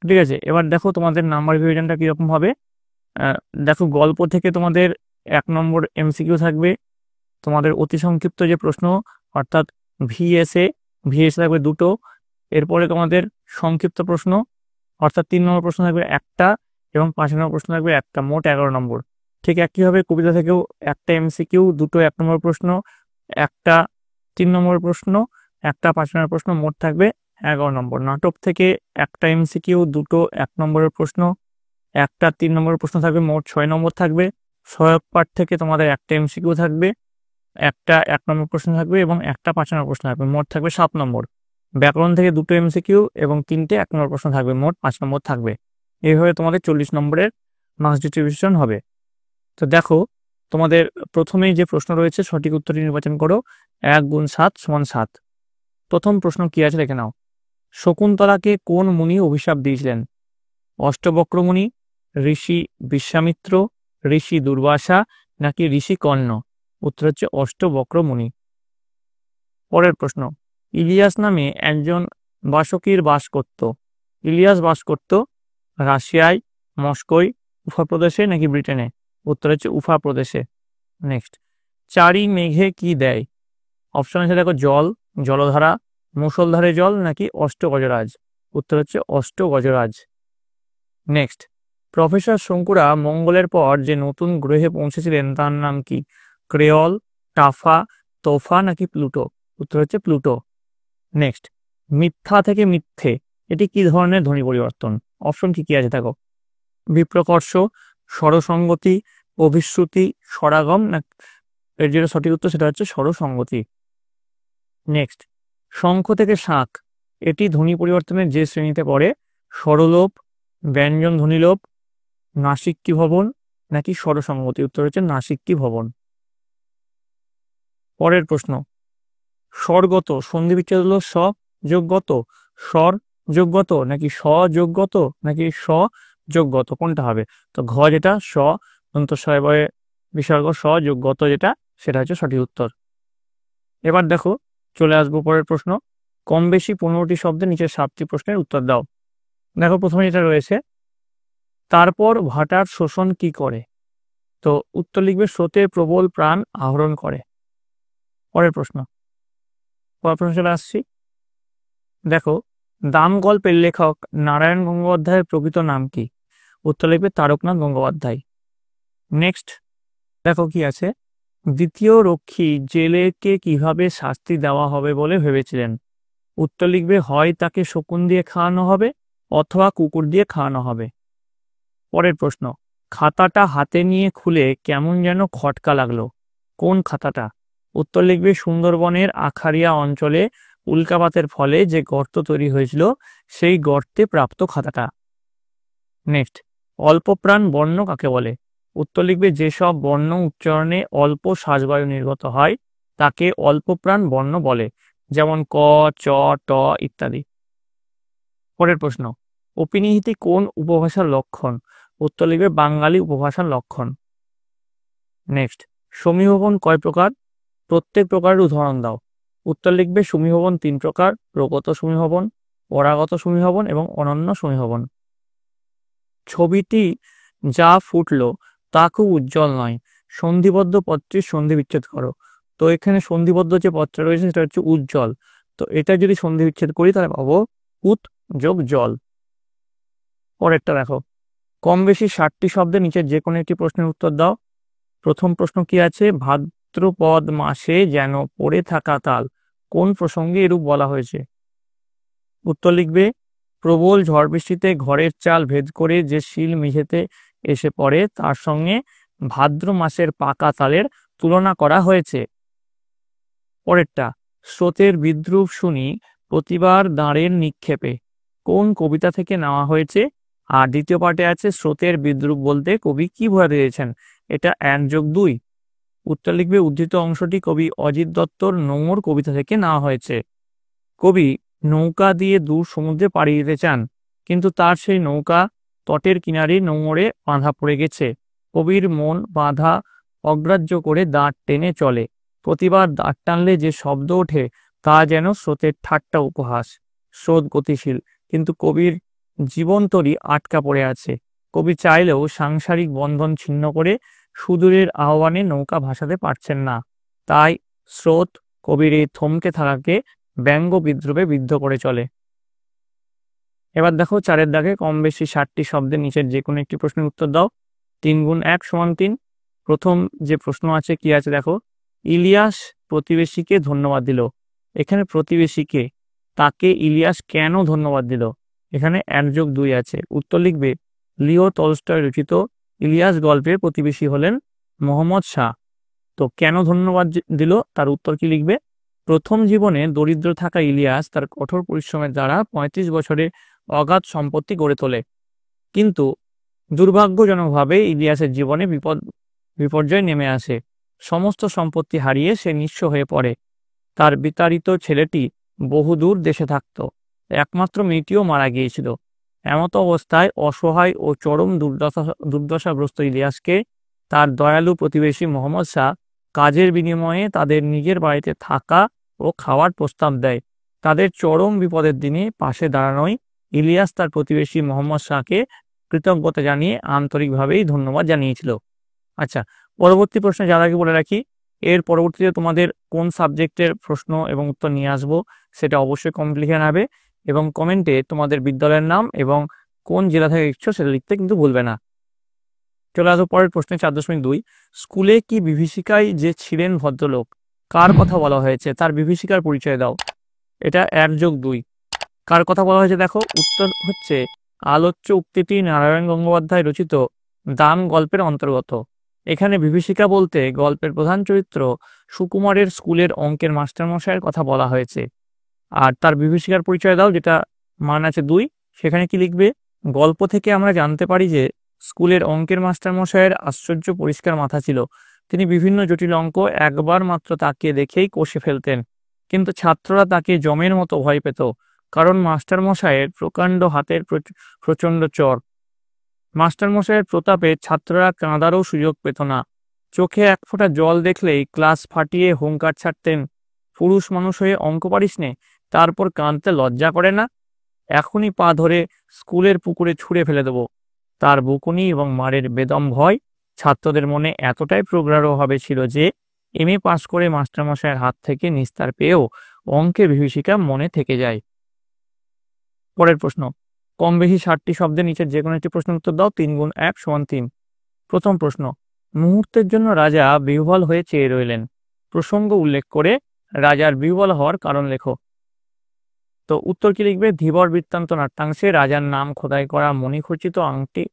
ঠিক আছে, এবার দেখো তোমাদের নাম্বার ডিভিশনটা কিরকম হবে। দেখো, গল্প থেকে তোমাদের 1 নম্বর এমসিকিউ থাকবে। তোমাদের অতি সংক্ষিপ্ত যে প্রশ্ন অর্থাৎ ভিএসএ থাকবে 2টো। এরপরে তোমাদের সংক্ষিপ্ত প্রশ্ন অর্থাৎ 3 নম্বর প্রশ্ন থাকবে 1টা এবং 5 নম্বর প্রশ্ন থাকবে 1টা, মোট 11 নম্বর। ঠিক একইভাবে কবিতা থেকেও 1টা এমসিকিউ, 2টো 1 নম্বর প্রশ্ন, 1টা 3 নম্বর প্রশ্ন, 1টা 5 নম্বর প্রশ্ন, মোট থাকবে 11 নম্বর। নাটক থেকে 1টা এমসিকিউ, 2টো 1 নম্বরের প্রশ্ন, 1টা 3 নম্বরের প্রশ্ন থাকবে, মোট 6 নম্বর থাকবে। সহায়ক পাঠ থেকে তোমাদের 1টা এমসিকিউ থাকবে, 1টা 1 নম্বর প্রশ্ন থাকবে এবং 1টা 5 নম্বর প্রশ্ন থাকবে, মোট থাকবে 7 নম্বর। ব্যাকরণ থেকে 2টো এমসিকিউ এবং 3টে 1 নম্বর প্রশ্ন থাকবে, মোট 5 নম্বর থাকবে। এইভাবে তোমাদের 40 নম্বরের মার্কস ডিস্ট্রিবিউশন হবে। তো দেখো, তোমাদের প্রথমেই যে প্রশ্ন রয়েছে সঠিক উত্তরটি নির্বাচন করো। 1 × 7 = 7। প্রথম প্রশ্ন কি আছে দেখে নাও। শকুন্তলাকে কোন মুনি অভিশাপ দিয়েছিলেন? অষ্টবক্র মুনি, ঋষি বিশ্বামিত্র, ঋষি দুর্বাসা নাকি ঋষি কর্ণ? উত্তর হচ্ছে অষ্টবক্র মুনি। পরের প্রশ্ন, ইলিয়াস নামে একজন বাসকীর বাস করত। ইলিয়াস বাস করত রাশিয়ায়, মস্কোয়, উফা প্রদেশে নাকি ব্রিটেনে? উত্তর হচ্ছে উফা প্রদেশে। নেক্সট, চারি মেঘে কি দেয়? অপশন আছে দেখো, জল, জলধারা, মুষলধারে জল নাকি অষ্টগজরাজ? উত্তর হচ্ছে অষ্টগজরাজ। নেক্সট, প্রফেসর শঙ্কুরা মঙ্গলের পর যে নতুন গ্রহে পৌঁছেছিলেন তার নাম কি? ক্রেওল, টাফা, তোফা নাকি প্লুটো? উত্তর হচ্ছে প্লুটো। নেক্সট, মিথ্যা থেকে মিথ্যে এটি কি ধরনের ধ্বনি পরিবর্তন? অপশন কি কি আছে দেখো, বিপ্রকর্ষ, স্বরসঙ্গতি, অভিশ্রুতি, স্বরাগম না? এর যেটা সঠিক উত্তর সেটা হচ্ছে স্বরসঙ্গতি। নেক্সট, শঙ্খ থেকে শাঁখ এটি ধ্বনি পরিবর্তনের যে শ্রেণীতে পড়ে? স্বরলোপ, ব্যঞ্জন ধ্বনিলোপ, নাসিক্যি ভবন নাকি স্বরসঙ্গতি? উত্তর হচ্ছে নাসিক্যি ভবন। পরের প্রশ্ন, স্বরগত সন্ধি বিচ্ছেদ হলো স যোগগত, স্বর যোগগত নাকি স যোগগত নাকি স যোগগত, কোনটা হবে? তো ঘ যেটা স অন্তঃস্বয় বিসর্গ স যোগগত যেটা, সেটা হচ্ছে সঠিক উত্তর। এবার দেখো, চলে আসবো পরের প্রশ্ন, কম বেশি 15টি শব্দে নিচের 7টি প্রশ্নের উত্তর দাও। দেখো প্রথমে যেটা রয়েছে, তারপর ভাটার শোষণ কি করে? তো উত্তর লিখবে স্রোতে প্রবল প্রাণ আহরণ করে। পরের প্রশ্ন চলে আসছি, দেখো দাম গল্পের লেখক নারায়ণ গঙ্গোপাধ্যায়ের প্রকৃত নাম কি? উত্তর লিখবে তারকনাথ গঙ্গোপাধ্যায়। নেক্সট দেখো কি আছে, দ্বিতীয় রক্ষী জেলেকে কিভাবে শাস্তি দেওয়া হবে বলে ভেবেছিলেন? উত্তর লিখবে হয় তাকে শকুন দিয়ে খাওয়ানো হবে অথবা কুকুর দিয়ে খাওয়ানো হবে। পরের প্রশ্ন, খাতাটা হাতে নিয়ে খুলে কেমন যেন খটকা লাগলো, কোন খাতাটা? উত্তর লিখবে সুন্দরবনের আখাড়িয়া অঞ্চলে উল্কাপাতের ফলে যে গর্ত তৈরি হয়েছিল সেই গর্তে প্রাপ্ত খাতাটা। নেক্সট, অল্পপ্রাণ বর্ণ কাকে বলে? উত্তর লিখবে যেসব বর্ণ উচ্চারণে অল্প শ্বাসবায়ু নির্গত হয় তাকে অল্পপ্রাণ বর্ণ বলে, যেমন ক, চ, ট ইত্যাদি। পরের প্রশ্ন, অপিনিহিতি কোন উপভাষার লক্ষণ? উত্তর লিখবে বাঙালি উপভাষার লক্ষণ। নেক্সট, সমীহবন কয় প্রকার? প্রত্যেক প্রকারের উদাহরণ দাও। উত্তর লিখবে সমীহবন 3 প্রকার, প্রগত সমীহবন, পরাগত সমীহবন এবং অনন্য সমীহবন। ছবিটি যা ফুটলো তা খুব উজ্জ্বল নয়, সন্ধিবদ্ধ পদটির সন্ধি বিচ্ছেদ করো। তো এখানে সন্ধিবদ্ধ যে পদটা রয়েছে সেটা হচ্ছে উজ্জ্বল, তো এটা যদি সন্ধি বিচ্ছেদ করি তাহলে পাবো উত যোগ জল। পরেরটা দেখো, কম বেশি 60টি শব্দের নিচে যে কোনো একটি প্রশ্নের উত্তর দাও। প্রথম প্রশ্ন কি আছে, ভাদ্রপদ মাসে যেন পড়ে থাকা তাল, কোন প্রসঙ্গে এরূপ বলা হয়েছে? উত্তর লিখবে প্রবল ঝড় বৃষ্টিতে ঘরের চাল ভেদ করে যে শিল মেঝেতে এসে পড়ে তার সঙ্গে ভাদ্র মাসের পাকা তালের তুলনা করা হয়েছে। পরেরটা, স্রোতের বিদ্রুপ শুনি প্রতিবার দাঁড়ের নিক্ষেপে, কোন কবিতা থেকে নেওয়া হয়েছে? আর দ্বিতীয় পার্টে আছে স্রোতের বিদ্রুপ বলতে কবি কি বোঝাতে চেয়েছেন? এটা 1+2। উত্তর লিখবে উদ্ধৃত অংশটি কবি অজিত দত্তর নোঙর কবিতা থেকে নেওয়া হয়েছে। কবি নৌকা দিয়ে দূর সমুদ্রে পাড়ি দিতে চান, কিন্তু তার সেই নৌকা তটের কিনারে নোঙরে বাঁধা পড়ে গেছে। কবির মন বাঁধা অগ্রাহ্য করে দাঁড় টেনে চলে, প্রতিবার দাঁড় টানলে যে শব্দ ওঠে তা যেন স্রোতের ঠাট্টা উপহাস। স্রোত গতিশীল, কিন্তু কবির জীবনতরী আটকা পড়ে আছে। কবি চাইলেও সাংসারিক বন্ধন ছিন্ন করে সুদূরের আহ্বানে নৌকা ভাসাতে পারছেন না, তাই স্রোত কবির এই থমকে থাকাকে ব্যঙ্গ বিদ্রুপে বিদ্ধ করে চলে। এবার দেখো 4-এর দাগে, কম বেশি 60টি শব্দের নিচের যে কোনো একটি প্রশ্নের উত্তর দাও। 3 গুণ 1 সমান 3। প্রথম যে প্রশ্ন আছে কি আছে দেখো, ইলিয়াস প্রতিবেশীকে ধন্যবাদ দিল। এখানে প্রতিবেশীকে, তাকে ইলিয়াস কেন ধন্যবাদ দিল? এখানে 1+2 আছে। উত্তর লিখবে লিও টলস্টয় রচিত ইলিয়াস গল্পের প্রতিবেশী হলেন মোহাম্মদ শাহ। তো কেন ধন্যবাদ দিল তার উত্তর কি লিখবে, প্রথম জীবনে দরিদ্র থাকা ইলিয়াস তার কঠোর পরিশ্রমের দ্বারা 35 বছরে অগাধ সম্পত্তি গড়ে তোলে, কিন্তু দুর্ভাগ্যজনকভাবে ইলিয়াসের জীবনে বিপর্যয় নেমে আসে। সমস্ত সম্পত্তি হারিয়ে সে নিঃস্ব হয়ে পড়ে। তার বিতাড়িত ছেলেটি বহুদূর দেশে থাকত। একমাত্র মেয়েটিও মারা গিয়েছিল। এমত অবস্থায় অসহায় ও চরম দুর্দশাগ্রস্ত ইলিয়াসকে তার দয়ালু প্রতিবেশী মোহাম্মদ শাহ কাজের বিনিময়ে তাদের নিজের বাড়িতে থাকা ও খাওয়ার প্রস্তাব দেয়। তাদের চরম বিপদের দিনে পাশে দাঁড়ানোয় ইলিয়াস তার প্রতিবেশী মোহাম্মদ শাহকে কৃতজ্ঞতা জানিয়ে আন্তরিকভাবেই ধন্যবাদ জানিয়েছিল। আচ্ছা, পরবর্তী প্রশ্নে যার আগে বলে রাখি, এর পরবর্তীতে তোমাদের কোন সাবজেক্টের প্রশ্ন এবং উত্তর নিয়ে আসবো সেটা অবশ্যই কমেন্ট লিখে নেবে, এবং কমেন্টে তোমাদের বিদ্যালয়ের নাম এবং কোন জেলা থেকে লিখছো সেটা লিখতে কিন্তু ভুলবে না। চলে আসবো পরের প্রশ্নে 4.2। স্কুলে কি বিভীষিকায় যে ছিলেন ভদ্রলোক, কার কথা বলা হয়েছে, তার বিভীষিকার পরিচয় দাও। এটা 1+2। কার কথা বলা হয়েছে দেখো, উত্তর হচ্ছে আলোচ্য উক্তিটি নারায়ণ গঙ্গোপাধ্যায় রচিত দান গল্পের অন্তর্গত। এখানে বিভীষিকা বলতে গল্পের প্রধান চরিত্র সুকুমারের স্কুলের অঙ্কের মাস্টারমশাইয়ের কথা বলা হয়েছে। আর তার বিভীষিকার পরিচয় দাও, যেটা মান আছে 2। সেখানে কি লিখবে, গল্প থেকে আমরা জানতে পারি যে স্কুলের অঙ্কের মাস্টারমশাইয়ের আশ্চর্য পরিষ্কার মাথা ছিল। তিনি বিভিন্ন জটিল অঙ্ক একবার মাত্র তাকিয়ে দেখেই কষে ফেলতেন, কিন্তু ছাত্ররা তাকে জমের মতো ভয় পেত, কারণ মাস্টারমশাইয়ের প্রকাণ্ড হাতের প্রচণ্ড চর। মাস্টারমশাইয়ের প্রতাপে ছাত্ররা কাঁদারও সুযোগ পেত না। চোখে এক ফোঁটা জল দেখলেই ক্লাস ফাটিয়ে হুঙ্কার ছাড়তেন, পুরুষ মানুষ হয়ে অঙ্ক পারিস নে, তারপর কাঁদতে লজ্জা করে না? এখনই পা ধরে স্কুলের পুকুরে ছুঁড়ে ফেলে দেব। তার বকুনি এবং মারের বেদম ভয় ছাত্রদের মনে এতটাই প্রগাঢ়ভাবে ছিল যে এমএ পাশ করে মাস্টারমশাইয়ের হাত থেকে নিস্তার পেয়েও অঙ্কের বিভীষিকা মনে থেকে যায়। পরের প্রশ্ন, কম বেশি 60টি শব্দের নিচের যে কোনো একটি প্রশ্নের উত্তর দাও। 3 × 1 = 3। প্রথম প্রশ্ন, মুহূর্তের জন্য রাজা বিহ্বল হয়ে চেয়ে রইলেন। প্রসঙ্গ উল্লেখ করে রাজার বিহ্বল হওয়ার কারণ লেখো। তো উত্তর কি লিখবে, ধীবর বৃত্তান্ত নাট্যাংশে রাজার নাম খোদাই করা মণিখচিত আংটি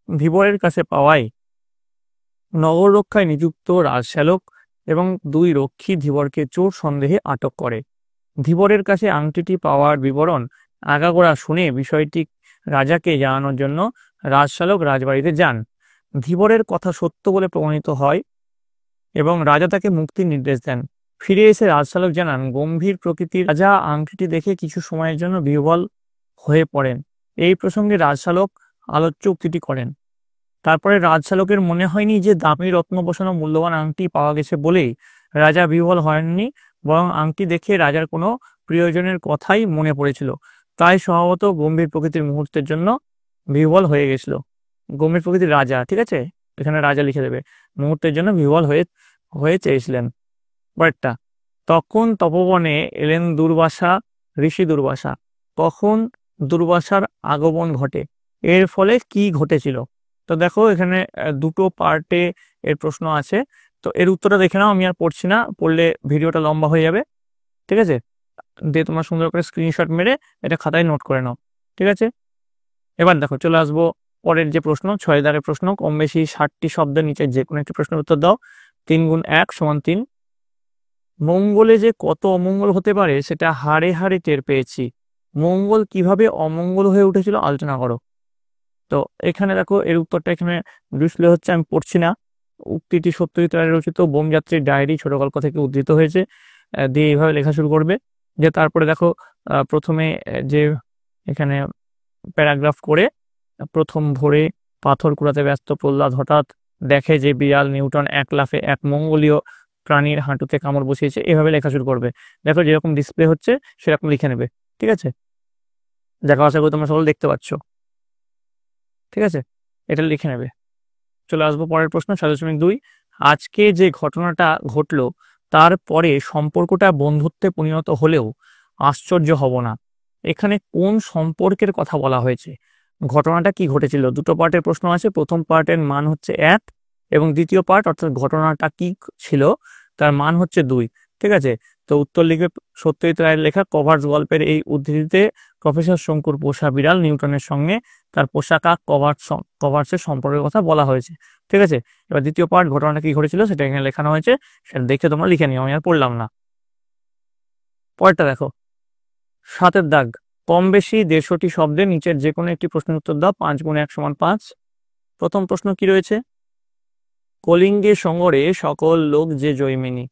ধীবরের কাছে পাওয়ায় নগর রক্ষায় নিযুক্ত রাজশ্যালক এবং 2 রক্ষী ধীবরকে চোর সন্দেহে আটক করে। ধীবরের কাছে আংটিটি পাওয়ার বিবরণ আগাগোড়া শুনে বিষয়টি রাজাকে জানানোর জন্য রাজশ্যালক রাজবাড়িতে যান। ধীবরের কথা সত্য বলে প্রমাণিত হয় এবং রাজা তাকে মুক্তির নির্দেশ দেন। ফিরে এসে রাজশ্যালক জানান, গম্ভীর প্রকৃতির রাজা আংটিটি দেখে কিছু সময়ের জন্য বিহ্বল হয়ে পড়েন। এই প্রসঙ্গে রাজশ্যালক আলোচ্য উক্তিটি করেন। তারপরে রাজশ্যালকের মনে হয়নি যে দামি রত্ন বসানো মূল্যবান আংটি পাওয়া গেছে বলেই রাজা বিহ্বল হয়ননি, বরং আংটি দেখে রাজার কোনো প্রিয়জনের কথাই মনে পড়েছিল, তাই স্বভাবত গম্ভীর প্রকৃতির মুহূর্তের জন্য বিহ্বল হয়ে গেছিল। গম্ভীর প্রকৃতির রাজা, ঠিক আছে, এখানে রাজা লিখে দেবে, মুহূর্তের জন্য বিহ্বল হয়ে চেয়েছিলেন। পরেরটা, তখন তপবনে এলেন দুর্বাসা ঋষি দুর্বাসা। কখন দুর্বাসার আগমন ঘটে, এর ফলে কি ঘটেছিল? তো দেখো এখানে দুটো পার্টে এর প্রশ্ন আছে, তো এর উত্তরটা দেখে নাও, আমি আর পড়ছি না, পড়লে ভিডিওটা লম্বা হয়ে যাবে। ঠিক আছে, দিয়ে তোমরা সুন্দর করে স্ক্রিনশট মেরে এটা খাতায় নোট করে নাও। ঠিক আছে, এবার দেখো চলে আসবো পরের যে প্রশ্ন, 6 দাগের প্রশ্ন, কম বেশি 60টি শব্দের নিচে যে কোনো একটি প্রশ্নের উত্তর দাও। 3 × 1 = 3। মঙ্গলে যে কত অমঙ্গল হতে পারে সেটা হাড়ে হাড়ে টের পেয়েছি। মঙ্গল কিভাবে অমঙ্গল হয়ে উঠেছিল আলোচনা করো। তো এখানে দেখো এর উত্তরটা এখানে ডিসপ্লে হচ্ছে, আমি পড়ছি না। উক্তিটি সত্যজিৎ রায়ের রচিত বোমযাত্রীর ডায়েরি ছোট গল্প থেকে উদ্ধৃত হয়েছে। দিয়ে এইভাবে লেখা শুরু করবে। যে তারপরে দেখো প্রথমে যে এখানে প্যারাগ্রাফ করে, প্রথম ভোরে পাথর কুড়াতে ব্যস্ত প্রহ্লাদ হঠাৎ দেখে যে বিড়াল নিউটন এক লাফে এক মঙ্গলীয় প্রাণীর হাঁটুতে কামড় বসিয়েছে, এভাবে লেখা শুরু করবে। দেখো যেরকম ডিসপ্লে হচ্ছে সেরকম লিখে নেবে। ঠিক আছে, দেখো আশা করি তোমরা সকল দেখতে পাচ্ছ। ঠিক আছে, এটা লিখে নেবে। চলে আসবো পরের প্রশ্ন 7.2। আজকে যে ঘটনাটা ঘটলো তারপরে সম্পর্কটা বন্ধুত্বে পরিণত হলেও আশ্চর্য হব না। এখানে কোন সম্পর্কের কথা বলা হয়েছে, ঘটনাটা কি ঘটেছিল? দুটো পার্টের প্রশ্ন আছে, প্রথম পার্টের মান হচ্ছে 1 এবং দ্বিতীয় পার্ট অর্থাৎ ঘটনাটা কি ছিল তার মান হচ্ছে 2। ঠিক আছে, তো উত্তর লিখবে সত্যজিৎ রায়ের লেখা কভার্স গল্পের এই উদ্ধৃতিতে প্রফেসর শঙ্কুর পোষা বিড়াল নিউটনের সঙ্গে তার পোষা কাক কভার্সের সম্পর্কের কথা বলা হয়েছে। ঠিক আছে, এবার দ্বিতীয় পার্ট ঘটনাটা কি ঘটেছিল সেটা এখানে লেখানো হয়েছে, সেটা দেখে তোমরা লিখে নিও, আমি আর পড়লাম না। পরেরটা দেখো, 7 দাগ, কম বেশি 150টি শব্দের নিচের যে কোনো একটি প্রশ্নের উত্তর দাও। 5 × 1 = 5। প্রথম প্রশ্ন কি রয়েছে, কলিঙ্গে সঙ্গরে সকল লোক যে জৈমিনী।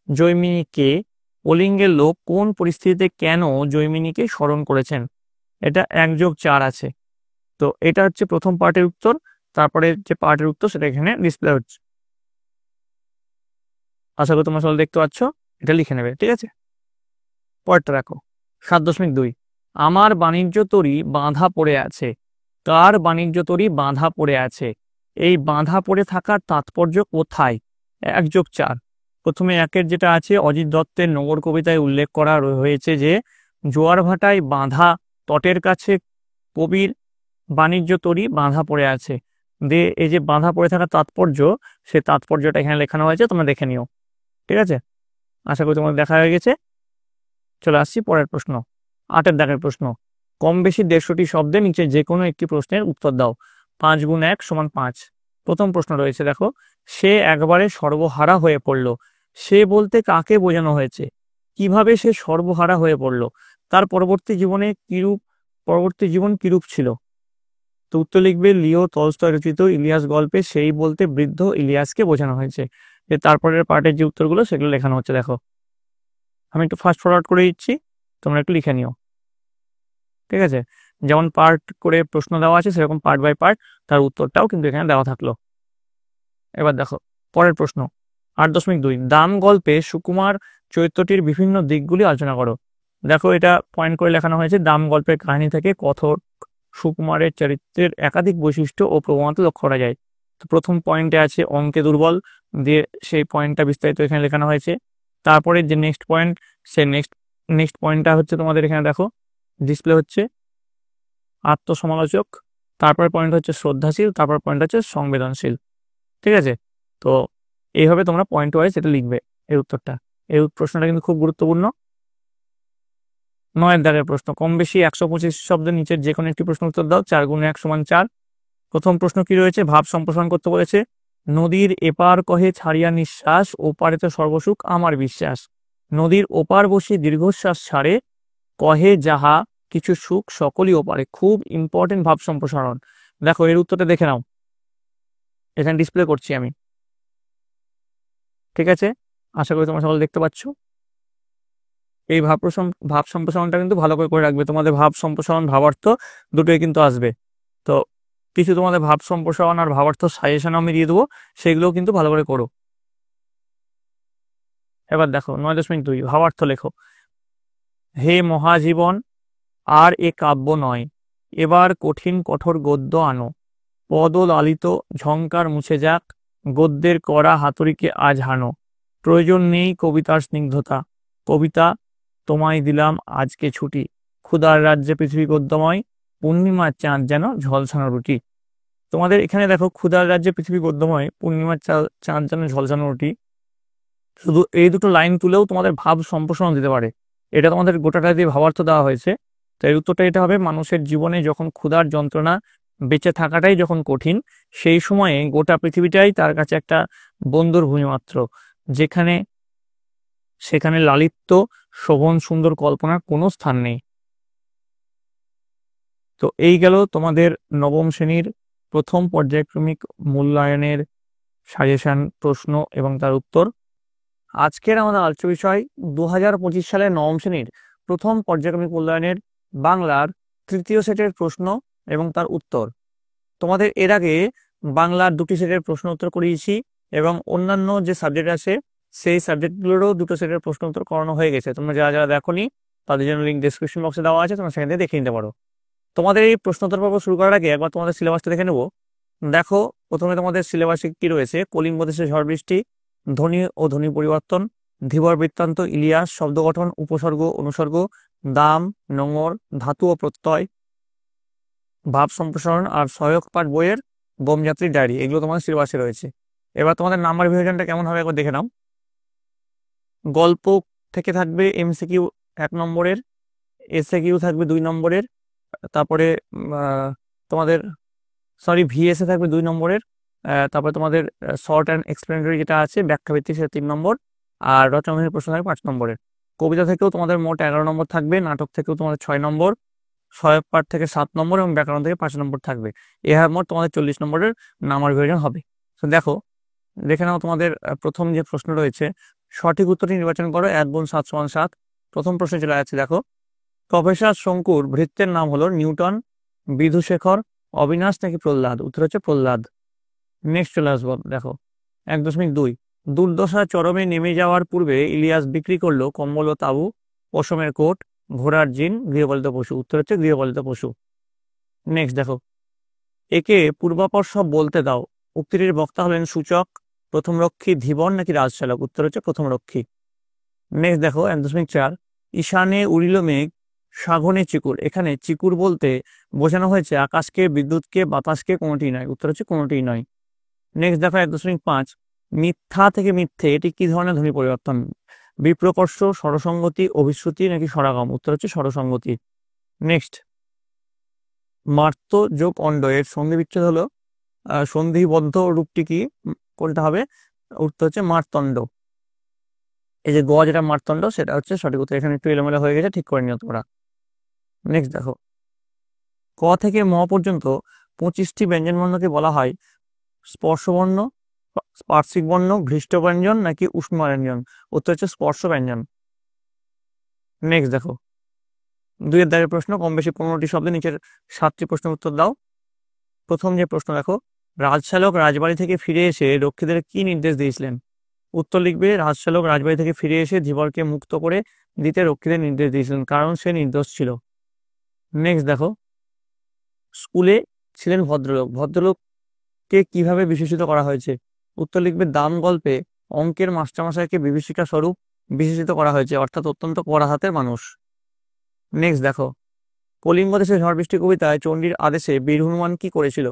জৈমিনী কে? কলিঙ্গের লোক কোন পরিস্থিতিতে কেন জৈমিনীকে স্মরণ করেছেন? এটা 1+4 আছে। তো এটা হচ্ছে প্রথম পার্টের উত্তর। তারপরে যে পার্টের উত্তর সেটা এখানে ডিসপ্লে হচ্ছে। আশা করি তোমরা সবাই দেখতে পাচ্ছ, এটা লিখে নেবে, ঠিক আছে? পরেরটা দেখো, 7.2, আমার বাণিজ্য তরী বাঁধা পড়ে আছে। কার বাণিজ্য তরী বাঁধা পড়ে আছে? এই বাঁধা পড়ে থাকার তাৎপর্য কোথায়? 1+4। প্রথমে একের যেটা আছে, অজিত দত্তের নগর কবিতায় উল্লেখ করা হয়েছে যে জোয়ার ভাটায় বাঁধা তটের কাছে কবির বাণিজ্য তরী বাঁধা পড়ে আছে। এই যে বাঁধা পড়ে থাকার তাৎপর্য, সে তাৎপর্যটা এখানে লেখানো হয়েছে, তোমরা দেখে নিও, ঠিক আছে? আশা করি তোমাদের দেখা হয়ে গেছে। চলে আসছি পরের প্রশ্ন, 8এর দাগের প্রশ্ন। কম বেশি 150টি শব্দের নিচে যে কোনো একটি প্রশ্নের উত্তর দাও। 5 × 1 = 5। প্রথম প্রশ্ন রয়েছে, দেখো, সে একবারে সর্বহারা হয়ে পড়ল। সে বলতে কাকে বোঝানো হয়েছে? কিভাবে সে সর্বহারা হয়ে পড়ল? তার পরবর্তী জীবন কিরূপ ছিল? তো উত্তর লিখবে, লিও তলস্তয় রচিত ইলিয়াস গল্পে সেই বলতে বৃদ্ধ ইলিয়াসকে বোঝানো হয়েছে। তারপরের পার্টের যে উত্তরগুলো সেগুলো লেখানো হচ্ছে। দেখো, আমি একটু ফাস্ট ফরওয়ার্ড করে দিচ্ছি, তোমরা একটু লিখে নিও, ঠিক আছে? যেমন পার্ট করে প্রশ্ন দেওয়া আছে, সেরকম পার্ট বাই পার্ট তার উত্তরটাও কিন্তু এখানে দেওয়া থাকলো। এবার দেখো পরের প্রশ্ন, 8.2, দাম গল্পে সুকুমার চরিত্রটির বিভিন্ন দিকগুলি আলোচনা করো। দেখো, এটা পয়েন্ট করে লেখানো হয়েছে, দাম গল্পের কাহিনী থেকে কথক সুকুমারের চরিত্রের একাধিক বৈশিষ্ট্য ও প্রবণতা লক্ষ্য করা যায়। তো প্রথম পয়েন্টে আছে অঙ্কে দুর্বল, দিয়ে সেই পয়েন্টটা বিস্তারিত এখানে লেখানো হয়েছে। তারপরে যে নেক্সট পয়েন্ট, সেই নেক্সট পয়েন্টটা হচ্ছে তোমাদের এখানে দেখো ডিসপ্লে হচ্ছে, আত্মসমালোচক। তারপর পয়েন্ট হচ্ছে শ্রদ্ধাশীল, তারপর পয়েন্ট হচ্ছে সংবেদনশীল, ঠিক আছে? তো এইভাবে তোমরা পয়েন্ট ওয়াইজ এটা লিখবে এই উত্তরটা। এই প্রশ্নটা কিন্তু খুব গুরুত্বপূর্ণ। 9এর দাগের প্রশ্ন, কম বেশি 125 শব্দের নিচের যে কোনো একটি প্রশ্ন উত্তর দাও। 4 × 1 = 4। প্রথম প্রশ্ন কি রয়েছে? ভাব সম্প্রসারণ করতে বলেছে। নদীর এপার কহে ছাড়িয়া নিঃশ্বাস, ওপারে তো সর্বসুখ আমার বিশ্বাস। নদীর ওপার বসে দীর্ঘশ্বাস ছাড়ে, কহে যাহা কিছু সুখ সকলই ওপারে। খুব ইম্পর্টেন্ট ভাব সম্প্রসারণ। দেখো, এর উত্তরটা দেখে নাও, এখানে ডিসপ্লে করছি আমি, ঠিক আছে? আশা করি তোমরা সকলে দেখতে পাচ্ছ। এই ভাব সম্প্রসারণটা কিন্তু ভালো করে রাখবে, তোমাদের ভাব সম্প্রসারণ ভাবার্থ দুটোই কিন্তু আসবে। তো কিছু তোমাদের ভাব সম্প্রসারণ আর ভাবার্থ সাজেশন আমি দিয়ে দেবো, সেগুলোও কিন্তু ভালো করে করো। এবার দেখো 9.2, ভাবার্থ লেখো। হে মহাজীবন, আর এ কাব্য নয়, এবার কঠিন কঠোর গদ্য আনো। পদ লালিত ঝংকার মুছে যাক, গদ্যের কড়া হাতুড়িকে আজ হানো। প্রয়োজন নেই কবিতার স্নিগ্ধতা, কবিতা তোমায় দিলাম আজকে ছুটি। ক্ষুধার রাজ্যে পৃথিবী গদ্যময়, পূর্ণিমার চাঁদ যেন ঝলসানো রুটি। তোমাদের এখানে দেখো, ক্ষুধার রাজ্যে পৃথিবী গদ্যময়, পূর্ণিমার চাঁদ যেন ঝলসানো রুটি, শুধু এই দুটো লাইন তুলেও তোমাদের ভাব সম্প্রসারণ দিতে পারে। এটা তোমাদের গোটাটা দিয়ে ভাবার্থ দেওয়া হয়েছে। তো এর উত্তরটা এটা হবে, মানুষের জীবনে যখন ক্ষুধার যন্ত্রণা, বেঁচে থাকাটাই যখন কঠিন, সেই সময়ে গোটা পৃথিবীটাই তার কাছে একটা বন্ধুর ভূমি মাত্র, সেখানে লালিত্য, শোভন, সুন্দর কল্পনার কোনো স্থান নেই। তো এই গেল তোমাদের নবম শ্রেণীর প্রথম পর্যায়ক্রমিক মূল্যায়নের সাজেশন, প্রশ্ন এবং তার উত্তর। আজকের আমাদের আলোচ্য বিষয় 2025 সালের নবম শ্রেণীর প্রথম পর্যায়ক্রমিক মূল্যায়নের বাংলার তৃতীয় সেটের প্রশ্ন এবং তার উত্তর। তোমাদের এর আগে বাংলার 2টি সেটের প্রশ্ন উত্তর করিয়েছি, এবং অন্যান্য যে সাবজেক্ট আছে সেই সাবজেক্টগুলোরও 2টো সেটের প্রশ্ন উত্তর করানো হয়ে গেছে। তোমরা যারা যারা দেখোনি তাদের জন্য লিঙ্ক ডেসক্রিপশন বক্সে দেওয়া আছে, তোমরা সেখান থেকে দেখে নিতে পারো। তোমাদের এই প্রশ্ন উত্তর পর্ব শুরু করার আগে একবার তোমাদের সিলেবাসটা দেখে নেবো। দেখো, প্রথমে তোমাদের সিলেবাসে কি রয়েছে? কলিঙ্গ দেশে ঝড় বৃষ্টি, ধ্বনি ও ধ্বনি পরিবর্তন, ধীবর বৃত্তান্ত, ইলিয়াস, শব্দ গঠন, উপসর্গ অনুসর্গ, দাম, নোঙর, ধাতু ও প্রত্যয়, ভাব সম্প্রসারণ আর সহায়ক পাঠ বইয়ের বোমযাত্রী ডায়েরি, এগুলো তোমাদের সিলেবাসে রয়েছে। এবার তোমাদের নাম্বার বিভাজনটা কেমন হবে একবার দেখে নাও। গল্প থেকে থাকবে MCQ 1 নম্বরের, SAQ থাকবে 2 নম্বরের, তারপরে তোমাদের VS এ থাকবে 2 নম্বরের, তারপরে তোমাদের শর্ট অ্যান্ড এক্সপ্লেনেটরি যেটা আছে ব্যাখ্যা ভিত্তিক, সেটা 3 নম্বর, আর রচনামূলক প্রশ্ন থাকবে 5 নম্বরের। কবিতা থেকেও তোমাদের মোট 11 নম্বর থাকবে, নাটক থেকেও তোমাদের 6 নম্বর, সহায়ক পাঠ থেকে 7 নম্বর এবং ব্যাকরণ থেকে 5 নম্বর থাকবে। এর মোট তোমাদের 40 নম্বরের নাম্বার বিভাজন হবে। তো দেখো, দেখে নাও তোমাদের প্রথম যে প্রশ্ন রয়েছে, সঠিক উত্তরটি নির্বাচন করো। 1 গুণ 7 সমান 7। প্রথম প্রশ্ন চলে যাচ্ছে, দেখো। প্রফেসর শঙ্কুর ভৃত্যের নাম হলো নিউটন, বিধুশেখর, অবিনাশ নাকি প্রহ্লাদ? উত্তর হচ্ছে প্রহ্লাদ। নেক্সট চলে আসবো, দেখো 1.2। দুর্দশা চরমে নেমে যাওয়ার পূর্বে ইলিয়াস বিক্রি করলো কম্বল ও তাঁবু, পশমের কোট, ঘোড়ার জিন, গৃহপালিত পশু? উত্তর হচ্ছে গৃহপালিত পশু। নেক্সট দেখো, একে পূর্বাপর সব বলতে দাও। উক্তিটির বক্তা হলেন সূচক, প্রথমরক্ষী, ধীবর নাকি রাজচালক? উত্তর হচ্ছে প্রথমরক্ষী। নেক্সট দেখো 1.4। ঈশানে উড়িল মেঘ, সাঘনে চিকুর। এখানে চিকুর বলতে বোঝানো হয়েছে আকাশকে, বিদ্যুৎকে, বাতাসকে, কোনোটি নয়। উত্তর হচ্ছে কোনোটি নয়। নেক্সট দেখো 1.5। মিথ্যা থেকে মিথ্যে, এটি কি ধরনের ধ্বনি পরিবর্তন? বিপ্রকর্ষ, স্বরসঙ্গতি, অভিশ্রুতি নাকি স্বরাগম? উত্তর হচ্ছে স্বরসঙ্গতি। নেক্সট, মার্ত যোগ অণ্ড এর সন্ধি বিচ্ছেদ হলো সন্ধিবদ্ধ রূপটি কি? কোনটা হবে? উত্তর হচ্ছে মার্তণ্ড। এই যে গ যেটা মার্তণ্ড, সেটা হচ্ছে সঠিক উত্তর। এখানে একটু এলোমেলো হয়ে গেছে, ঠিক করে নিও তোমরা। নেক্সট দেখো, ক থেকে ম পর্যন্ত 25টি ব্যঞ্জনবর্ণকে বলা হয় স্পর্শবর্ণ, স্পার্শিক বর্ণ, ঘৃষ্ট ব্যঞ্জন নাকি উষ্ণ ব্যঞ্জন? উত্তর হচ্ছে স্পর্শ ব্যঞ্জন। নেক্সট দেখো, 2 দাগের প্রশ্ন, কম বেশি 15টি শব্দে নিচের 7টি প্রশ্নের উত্তর দাও। প্রথম যে প্রশ্ন দেখো, রাজশালক রাজবাড়ি থেকে ফিরে এসে রক্ষীদের কি নির্দেশ দিয়েছিলেন? উত্তর লিখবে, রাজশালক রাজবাড়ি থেকে ফিরে এসে ধীবরকে মুক্ত করে দিতে রক্ষীদের নির্দেশ দিয়েছিলেন, কারণ সে নির্দোষ ছিল। নেক্সট দেখো, স্কুলে ছিলেন ভদ্রলোক, ভদ্রলোককে কিভাবে বিশেষিত করা হয়েছে? উত্তর লিখবে, দাম গল্পে অঙ্কের মাস্টারমশাইকে বিভীষিকা স্বরূপ বিশেষিত করা হয়েছে, অর্থাৎ অত্যন্ত কড়া হাতের মানুষ। নেক্সট দেখো, কলিঙ্গ দেশে ঝড় বৃষ্টি কবিতায় চণ্ডীর আদেশে বীর হনুমান কি করেছিল?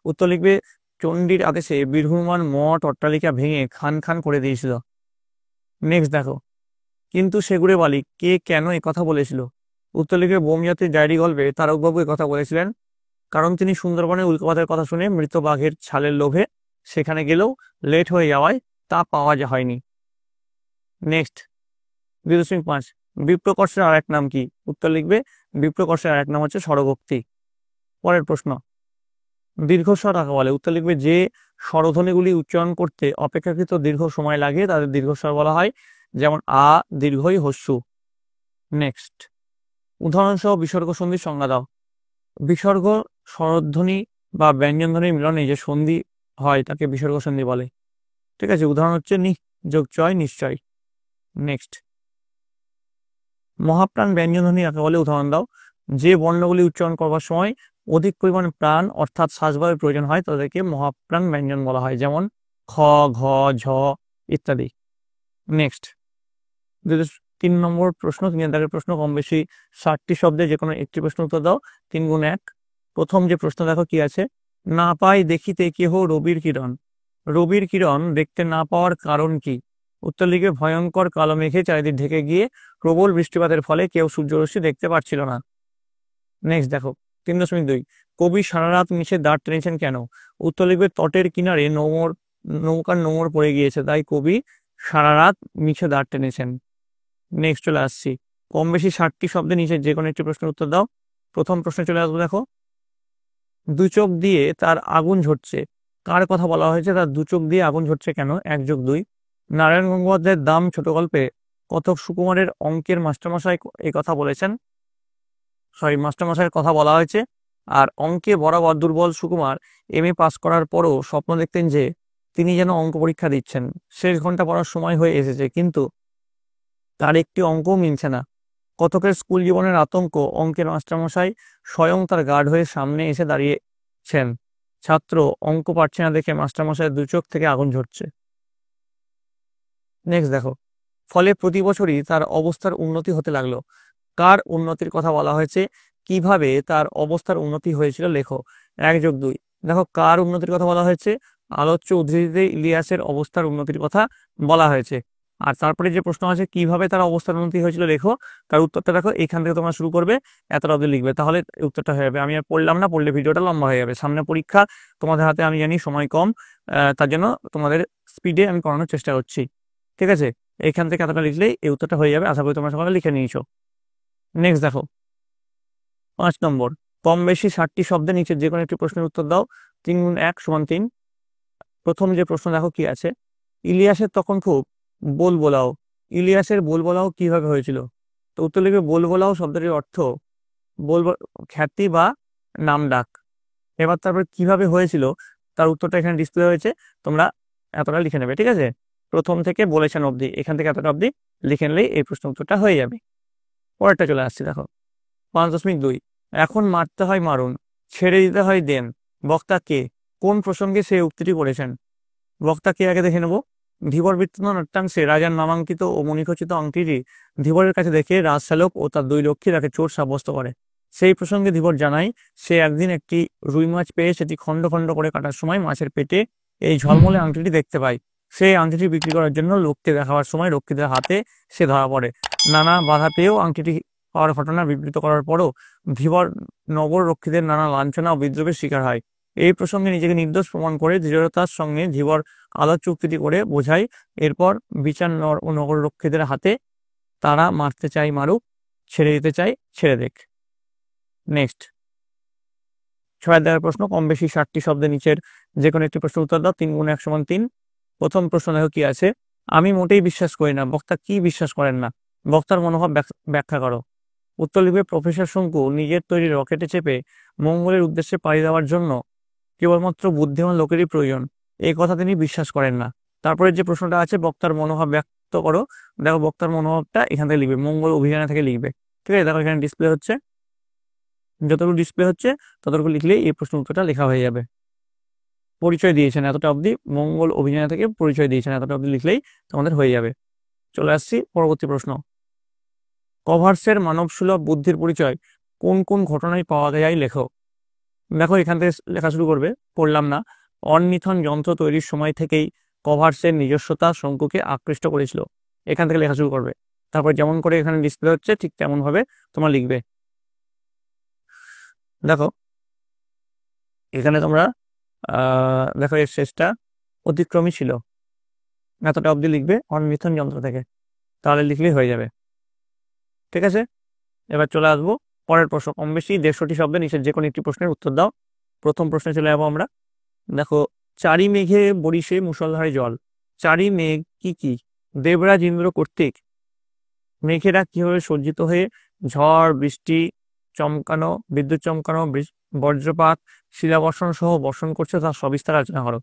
উত্তর লিখবে, চণ্ডীর আদেশে বীর হনুমান মঠ অট্টালিকা ভেঙে খান খান করে দিয়েছিল। নেক্সট দেখো, কিন্তু সেগুড়ে বালি কে কেন কথা বলেছিল? উত্তর লিখবে, বোমজাতির ডায়েরি গল্পে তারকবাবু কথা বলেছিলেন, কারণ তিনি সুন্দরবনের উল্কাপাতের কথা শুনে মৃত বাঘের ছালের লোভে সেখানে গেলেও লেট হয়ে যাওয়ায় তা পাওয়া হয়নি। নেক্সট 2.5, বিপ্রকর্ষের আর এক নাম কি? উত্তর লিখবে, বিপ্রকর্ষের আর এক নাম হচ্ছে স্বরভক্তি। পরের প্রশ্ন, দীর্ঘস্বর কাকে বলে? উত্তর লিখবে, যে স্বরধ্বনিগুলি উচ্চারণ করতে অপেক্ষাকৃত দীর্ঘ সময় লাগে তাদের দীর্ঘস্বর বলা হয়, যেমন আ, দীর্ঘই, হস্যু। নেক্সট, উদাহরণসহ বিসর্গ সন্ধির সংজ্ঞা দাও। বিসর্গ স্বরধ্বনি বা ব্যঞ্জনধ্বনির মিলনে যে সন্ধি হয় তাকে বিসর্গ সন্ধি বলে। ঠিক আছে, উদাহরণ হচ্ছে নি যোগ চয়, নিশ্চয়। নেক্সট, মহাপ্রাণ ব্যঞ্জনধ্বনি কাকে বলে? উদাহরণ দাও। যে বর্ণগুলি উচ্চারণ করবার সময় অধিক পরিমাণে প্রাণ অর্থাৎ শ্বাসবায়ুর প্রয়োজন হয় তাদেরকে মহাপ্রাণ ব্যঞ্জন বলা হয়, যেমন খ, ঘ, ঝ ইত্যাদি। নেক্সট, 3 নম্বর প্রশ্ন, 3 দাগের প্রশ্ন, কম বেশি 60টি শব্দে যে কোনো একটি প্রশ্ন উত্তর দাও। 3 গুণ 1। প্রথম যে প্রশ্ন দেখো কি আছে, না পাই দেখিতে কেহ রবির কিরণ। রবির কিরণ দেখতে না পাওয়ার কারণ কি? উত্তর লিখে, ভয়ঙ্কর কালো মেঘে চারিদিক ঢেকে গিয়ে প্রবল বৃষ্টিপাতের ফলে কেউ সূর্যরশ্মি দেখতে পাচ্ছিল না। নেক্সট দেখো 3.2, কবি সারা রাত নিচে দাঁড় টেনেছেন কেন? উত্তর লিখবে, তটের কিনারে নৌকার নোঙর পড়ে গিয়েছে, তাই কবি সারা রাত নিচে দাঁড় টেনেছেন। নেক্সট চলে আসছি, কম বেশি 60টি শব্দে নিচে যে কোনো একটি প্রশ্নের উত্তর দাও। প্রথম প্রশ্নে চলে আসবো, দেখো, দু চোখ দিয়ে তার আগুন ঝরছে, কার কথা বলা হয়েছে? তার দু চোখ দিয়ে আগুন ঝরছে কেন? 1+2। নারায়ণ গঙ্গোপাধ্যায়ের দাম ছোট গল্পে কতক সুকুমারের অঙ্কের মাস্টারমশাই এই কথা বলেছেন, মাস্টারমশাইয়ের কথা বলা হয়েছে। আর অঙ্কে বরাবর দুর্বল সুকুমার MA পাস করার পরও স্বপ্ন দেখতেন যে তিনি যেন অঙ্ক পরীক্ষা দিচ্ছেন। শেষ ঘন্টা পড়ার সময় হয়ে এসেছে, কিন্তু তার একটি অঙ্কও মিলছে না। কতকের স্কুল জীবনের আতঙ্ক, অঙ্কের মাস্টারমশাই স্বয়ং তার গার্ড হয়ে সামনে এসে দাঁড়িয়েছেন। ছাত্র অঙ্ক পারছে না দেখে মাস্টারমশাইয়ের দু চোখ থেকে আগুন ঝরছে। নেক্সট দেখো, ফলে প্রতি বছরই তার অবস্থার উন্নতি হতে লাগলো, কার উন্নতির কথা বলা হয়েছে? কিভাবে তার অবস্থার উন্নতি হয়েছিল লেখো। 1+2। দেখো, কার উন্নতির কথা বলা হয়েছে? আলোচ্য উদ্ধৃতিতে ইলিয়াসের অবস্থার উন্নতির কথা বলা হয়েছে। আর তারপরে যে প্রশ্ন আছে, কিভাবে তার অবস্থার উন্নতি হয়েছিল লেখো, তার উত্তরটা দেখো, এখান থেকে তোমরা শুরু করবে, এতটা অবধি লিখবে, তাহলে উত্তরটা হয়ে যাবে। আমি আর পড়লাম না, পড়লে ভিডিওটা লম্বা হয়ে যাবে। সামনে পরীক্ষা, তোমাদের হাতে আমি জানি সময় কম, তার জন্য তোমাদের স্পিডে আমি করানোর চেষ্টা করছি। ঠিক আছে, এইখান থেকে এতটা লিখলেই এই উত্তরটা হয়ে যাবে। আশা করি তোমরা সকালে লিখে নিয়েছো। নেক্সট দেখো 5 নম্বর, কম বেশি 60টি শব্দে নিচে যে কোনো একটি প্রশ্নের উত্তর দাও। 3 গুণ 1 = 3। প্রথম যে প্রশ্ন দেখো কি আছে, ইলিয়াসের তখন খুব বোলবোলাও, ইলিয়াসের বোলবোলাও কিভাবে হয়েছিল? তো উত্তর লিখবে বোলবোলাও শব্দটির অর্থ বল খ্যাতি বা নাম ডাক। এবার তারপর কিভাবে হয়েছিল তার উত্তরটা এখানে ডিসপ্লে হয়েছে, তোমরা এতটা লিখে নেবে, ঠিক আছে? প্রথম থেকে বলেছেন অবধি, এখান থেকে এতটা অবধি লিখে নিলেই এই প্রশ্ন উত্তরটা হয়ে যাবে। পরেরটা চলে আসছি, দেখো 5.2, এখন মারতে হয় মারুন, ছেড়ে দিতে হয় দেন, বক্তা কে? কোন প্রসঙ্গে সে উক্তিটি করেছেন? বক্তা কে আগে দেখে নেব। ধীবর বৃত্তান্ত নাট্যাংশে রাজার নামাঙ্কিত ও মণিখচিত আংটিটি ধীবরের কাছে দেখে রাজশালক ও তার 2 রক্ষী তাকে চোর সাব্যস্ত করে। সেই প্রসঙ্গে ধীবর জানায় সে একদিন একটি রুই মাছ পেয়ে সেটি খণ্ড খণ্ড করে কাটার সময় মাছের পেটে এই ঝলমলে আংটিটি দেখতে পায়। সেই আংটিটি বিক্রি করার জন্য লোককে দেখাবার সময় রক্ষীদের হাতে সে ধরা পড়ে। নানা বাধা পেয়েও আংটিটি পাওয়ার ঘটনা বিবৃত করার পরও ধীবর নগর রক্ষীদের নানা লাঞ্ছনা ও বিদ্রোহের শিকার হয়। এই প্রসঙ্গে নিজেকে নির্দোষ প্রমাণ করে দৃঢ়তার সঙ্গে ধীবর আদালত চুক্তিটি করে বোঝায়। এরপর বিচার ও নগর রক্ষীদের হাতে তারা মারতে চাই মারুক, ছেড়ে দিতে চাই ছেড়ে দেখ। নেক্সট 6 দেওয়ার প্রশ্ন, কম বেশি 60টি শব্দের নিচের যে কোনো একটি প্রশ্ন উত্তর দাও। 3 × 1 = 3। প্রথম প্রশ্ন দেখো কি আছে। আমি মোটেই বিশ্বাস করি না, বক্তা কি বিশ্বাস করেন না? বক্তার মনোভাব ব্যাখ্যা করো। উত্তর লিখবে প্রফেসর শঙ্কু নিজের তৈরি রকেটে চেপে মঙ্গলের উদ্দেশ্যে পাড়ি দেওয়ার জন্য কেবলমাত্র বুদ্ধিমান লোকেরই প্রয়োজন, এই কথা তিনি বিশ্বাস করেন না। তারপরে যে প্রশ্নটা আছে বক্তার মনোভাব ব্যক্ত করো, দেখো বক্তার মনোভাবটা এখান থেকে লিখবে, মঙ্গল অভিযানে থেকে লিখবে, ঠিক আছে? দেখো এখানে ডিসপ্লে হচ্ছে, যতটুকু ডিসপ্লে হচ্ছে ততটুকু লিখলেই এই প্রশ্ন উত্তরটা লেখা হয়ে যাবে। পরিচয় দিয়েছেন এতটা অবধি, মঙ্গল অভিযানে থেকে পরিচয় দিয়েছেন এতটা অবধি লিখলেই তোমাদের হয়ে যাবে। চলে আসছি পরবর্তী প্রশ্ন। কভার্সের মানবসুলভ বুদ্ধির পরিচয় কোন কোন ঘটনায় পাওয়া যায় লেখো। দেখো এখান থেকে লেখা শুরু করবে, পড়লাম না। অর্নিথন যন্ত্র তৈরির সময় থেকেই কভার্সের নিজস্বতা শঙ্কুকে আকৃষ্ট করেছিল, এখান থেকে লেখা শুরু করবে। তারপর যেমন করে এখানে ডিসপ্লে হচ্ছে ঠিক তেমন ভাবে তোমরা লিখবে। দেখো এখানে তোমরা দেখো এর শেষটা অতিক্রমী ছিল, এতটা অবধি লিখবে অর্নিথন যন্ত্র থেকে, তাহলে লিখলেই হয়ে যাবে, ঠিক আছে? এবার চলে আসবো পরের প্রশ্ন। কম বেশি 150টি শব্দের নিচের যে কোনো একটি প্রশ্নের উত্তর দাও। প্রথম প্রশ্নে চলে যাবো আমরা। দেখো, চারি মেঘে বরিশে মুষলধারে জল, চারি মেঘ কি কি? দেবরাজ ইন্দ্র কর্তৃক। মেঘেরা কিভাবে সজ্জিত হয়ে ঝড় বৃষ্টি চমকানো, বিদ্যুৎ চমকানো, বজ্রপাত শিলাবর্ষণ সহ বর্ষণ করছে তার সবিস্তার আলোচনা করো।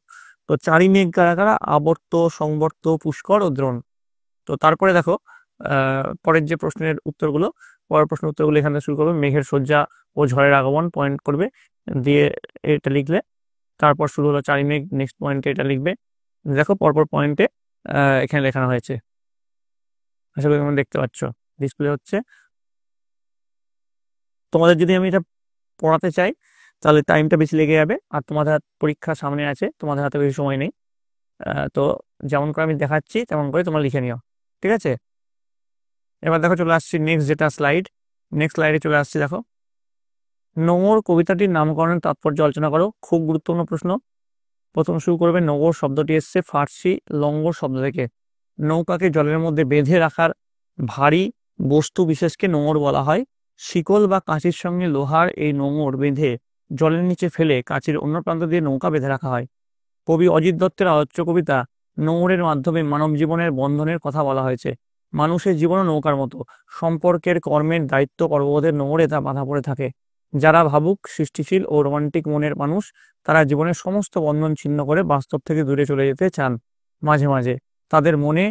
তো চারি মেঘ কারা কারা? আবর্ত, সংবর্ত, পুষ্কর ও দ্রোণ। তো তারপরে দেখো পরের যে প্রশ্নের উত্তরগুলো, পরের প্রশ্নের উত্তরগুলো এখানে শুরু করবে। মেঘের সজ্জা ও ঝড়ের আগমন পয়েন্ট করবে, দিয়ে এটা লিখলে। তারপর শুরু হলো চারি মেঘ, নেক্সট পয়েন্টে এটা লিখবে। দেখো পরপর পয়েন্টে এখানে লেখানো হয়েছে, আশা করি তোমরা দেখতে পাচ্ছ, ডিসপ্লে হচ্ছে। তোমাদের যদি আমি এটা পড়াতে চাই তাহলে টাইমটা বেশি লেগে যাবে, আর তোমাদের পরীক্ষা সামনে আছে, তোমাদের হাতে বেশি সময় নেই। তো যেমন করে আমি দেখাচ্ছি তেমন করে তোমরা লিখে নিও, ঠিক আছে? এবার দেখো চলে আসছি নেক্সট যেটা স্লাইড, নেক্সট স্লাইডে চলে আসছি। দেখো, নোঙর কবিতাটির নামকরণের তাৎপর্য আলোচনা করো, খুব গুরুত্বপূর্ণ প্রশ্ন। প্রথম শুরু করবে, নোঙর শব্দটি এসছে ফার্সি লঙ্গর শব্দ থেকে। নৌকাকে জলের মধ্যে বেঁধে রাখার ভারী বস্তু বিশেষকে নোঙর বলা হয়। শিকল বা কাঁচির সঙ্গে লোহার এই নোঙর বেঁধে জলের নিচে ফেলে কাঁচির অন্য প্রান্ত দিয়ে নৌকা বেঁধে রাখা হয়। কবি অজিত দত্তের আলোচ্য কবিতা নোঙরের মাধ্যমে মানব জীবনের বন্ধনের কথা বলা হয়েছে। মানুষের জীবনও নৌকার মতো, সম্পর্কের, কর্মের, দায়িত্ব, কর্মবোধের নোঙরে তা বাঁধা পড়ে থাকে। যারা ভাবুক, সৃষ্টিশীল ও রোমান্টিক মনের মানুষ, তারা জীবনের সমস্ত বন্ধন ছিন্ন করে বাস্তব থেকে দূরে চলে যেতে চান। মাঝে মাঝে তাদের মনে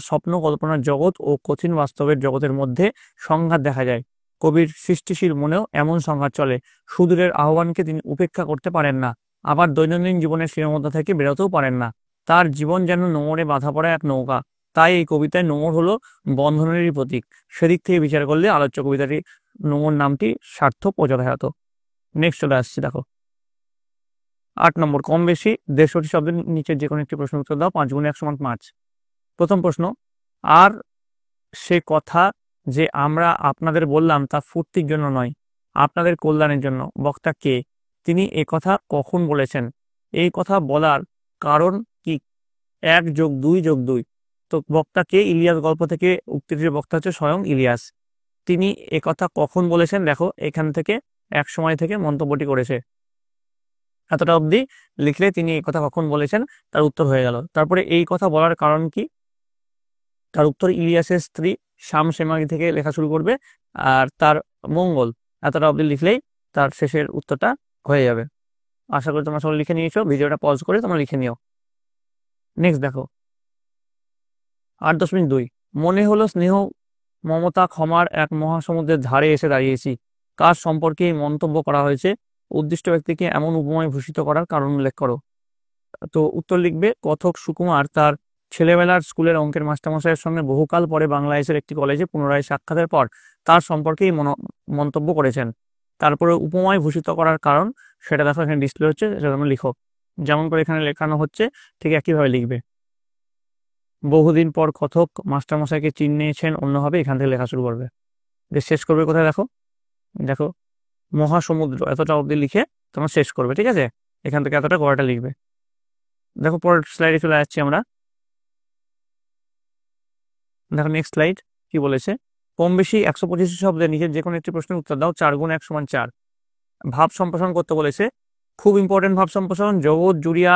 স্বপ্ন কল্পনার জগৎ ও কঠিন বাস্তবের জগতের মধ্যে সংঘাত দেখা যায়। কবির সৃষ্টিশীল মনেও এমন সংঘাত চলে। সুদূরের আহ্বানকে তিনি উপেক্ষা করতে পারেন না, আবার দৈনন্দিন জীবনের সীমাবদ্ধতা থেকে বেরোতেও পারেন না। তার জীবন যেন নোঙরে বাঁধা পড়া এক নৌকা। তাই এই কবিতায় নোঙর হলো বন্ধনেরই প্রতীক। সেদিক থেকে বিচার করলে আলোচ্য কবিতাটি নোঙর নামটি সার্থক ও যথাযথ। নেক্সট চলে আসছি, দেখো 8 নম্বর, কম বেশি 150টি শব্দের নিচের যে কোনো একটি প্রশ্ন উত্তর দাও। 5 × 1 = 5। প্রথম প্রশ্ন, আর সে কথা যে আমরা আপনাদের বললাম তা ফুর্তির জন্য নয়, আপনাদের কল্যাণের জন্য, বক্তা কে? তিনি এ কথা কখন বলেছেন? এই কথা বলার কারণ কি? 1+2+2। তো বক্তা কে? ইলিয়াস গল্প থেকে উক্তিটির বক্তা হচ্ছে স্বয়ং ইলিয়াস। তিনি এ কথা কখন বলেছেন? দেখো এখান থেকে এক সময় থেকে মন্তব্যটি করেছে, এতটা অবধি লিখলে তিনি এই কথা কখন বলেছেন তার উত্তর হয়ে গেল। তারপরে এই কথা বলার কারণ কি? তার উত্তর ইলিয়াসের স্ত্রী শামসেমাগি থেকে লেখা শুরু করবে, আর তার মঙ্গল এতটা অবধি লিখলেই তার শেষের উত্তরটা হয়ে যাবে। আশা করি তোমরা সবাই লিখে নিয়েছো, ভিডিওটা পজ করে তোমরা লিখে নিও। নেক্সট দেখো 8.2, মনে হলো স্নেহ মমতা ক্ষমার এক মহাসমুদ্রের ধারে এসে দাঁড়িয়েছি। কার সম্পর্কে এই মন্তব্য করা হয়েছে? উদ্দিষ্ট ব্যক্তিকে এমন উপমায় ভূষিত করার কারণ উল্লেখ করো। তো উত্তর লিখবে, কথক সুকুমার তার ছেলেবেলার স্কুলের অঙ্কের মাস্টারমশাইয়ের সঙ্গে বহুকাল পরে বাংলাদেশের একটি কলেজে পুনরায় সাক্ষাতের পর তার সম্পর্কেই মন্তব্য করেছেন। তারপরে উপমায় ভূষিত করার কারণ সেটা দেখো এখানে ডিসপ্লে হচ্ছে, সেটা তোমরা লিখো। যেমন করে এখানে লেখানো হচ্ছে ঠিক একইভাবে লিখবে। বহুদিন পর কথক মাস্টারমশাইকে চিনিয়েছেন অন্যভাবে, এখান থেকে লেখা শুরু করবে। যে শেষ করবে কোথায় দেখো, দেখো মহাসমুদ্র এতটা অবধি লিখে তোমরা শেষ করবে, ঠিক আছে? এখান থেকে এতটা গড়াটা লিখবে। দেখো পরের স্লাইডে চলে যাচ্ছি আমরা। দেখো নেক্সট স্লাইড কি বলেছে, কম বেশি 125 শব্দে নিজের যে কোনো একটি প্রশ্নের উত্তর দাও। 4 গুণ 1 সমান 4। ভাব সম্প্রসারণ করতে বলেছে, খুব ইম্পর্টেন্ট ভাব সম্প্রসারণ। জগৎ জুড়িয়া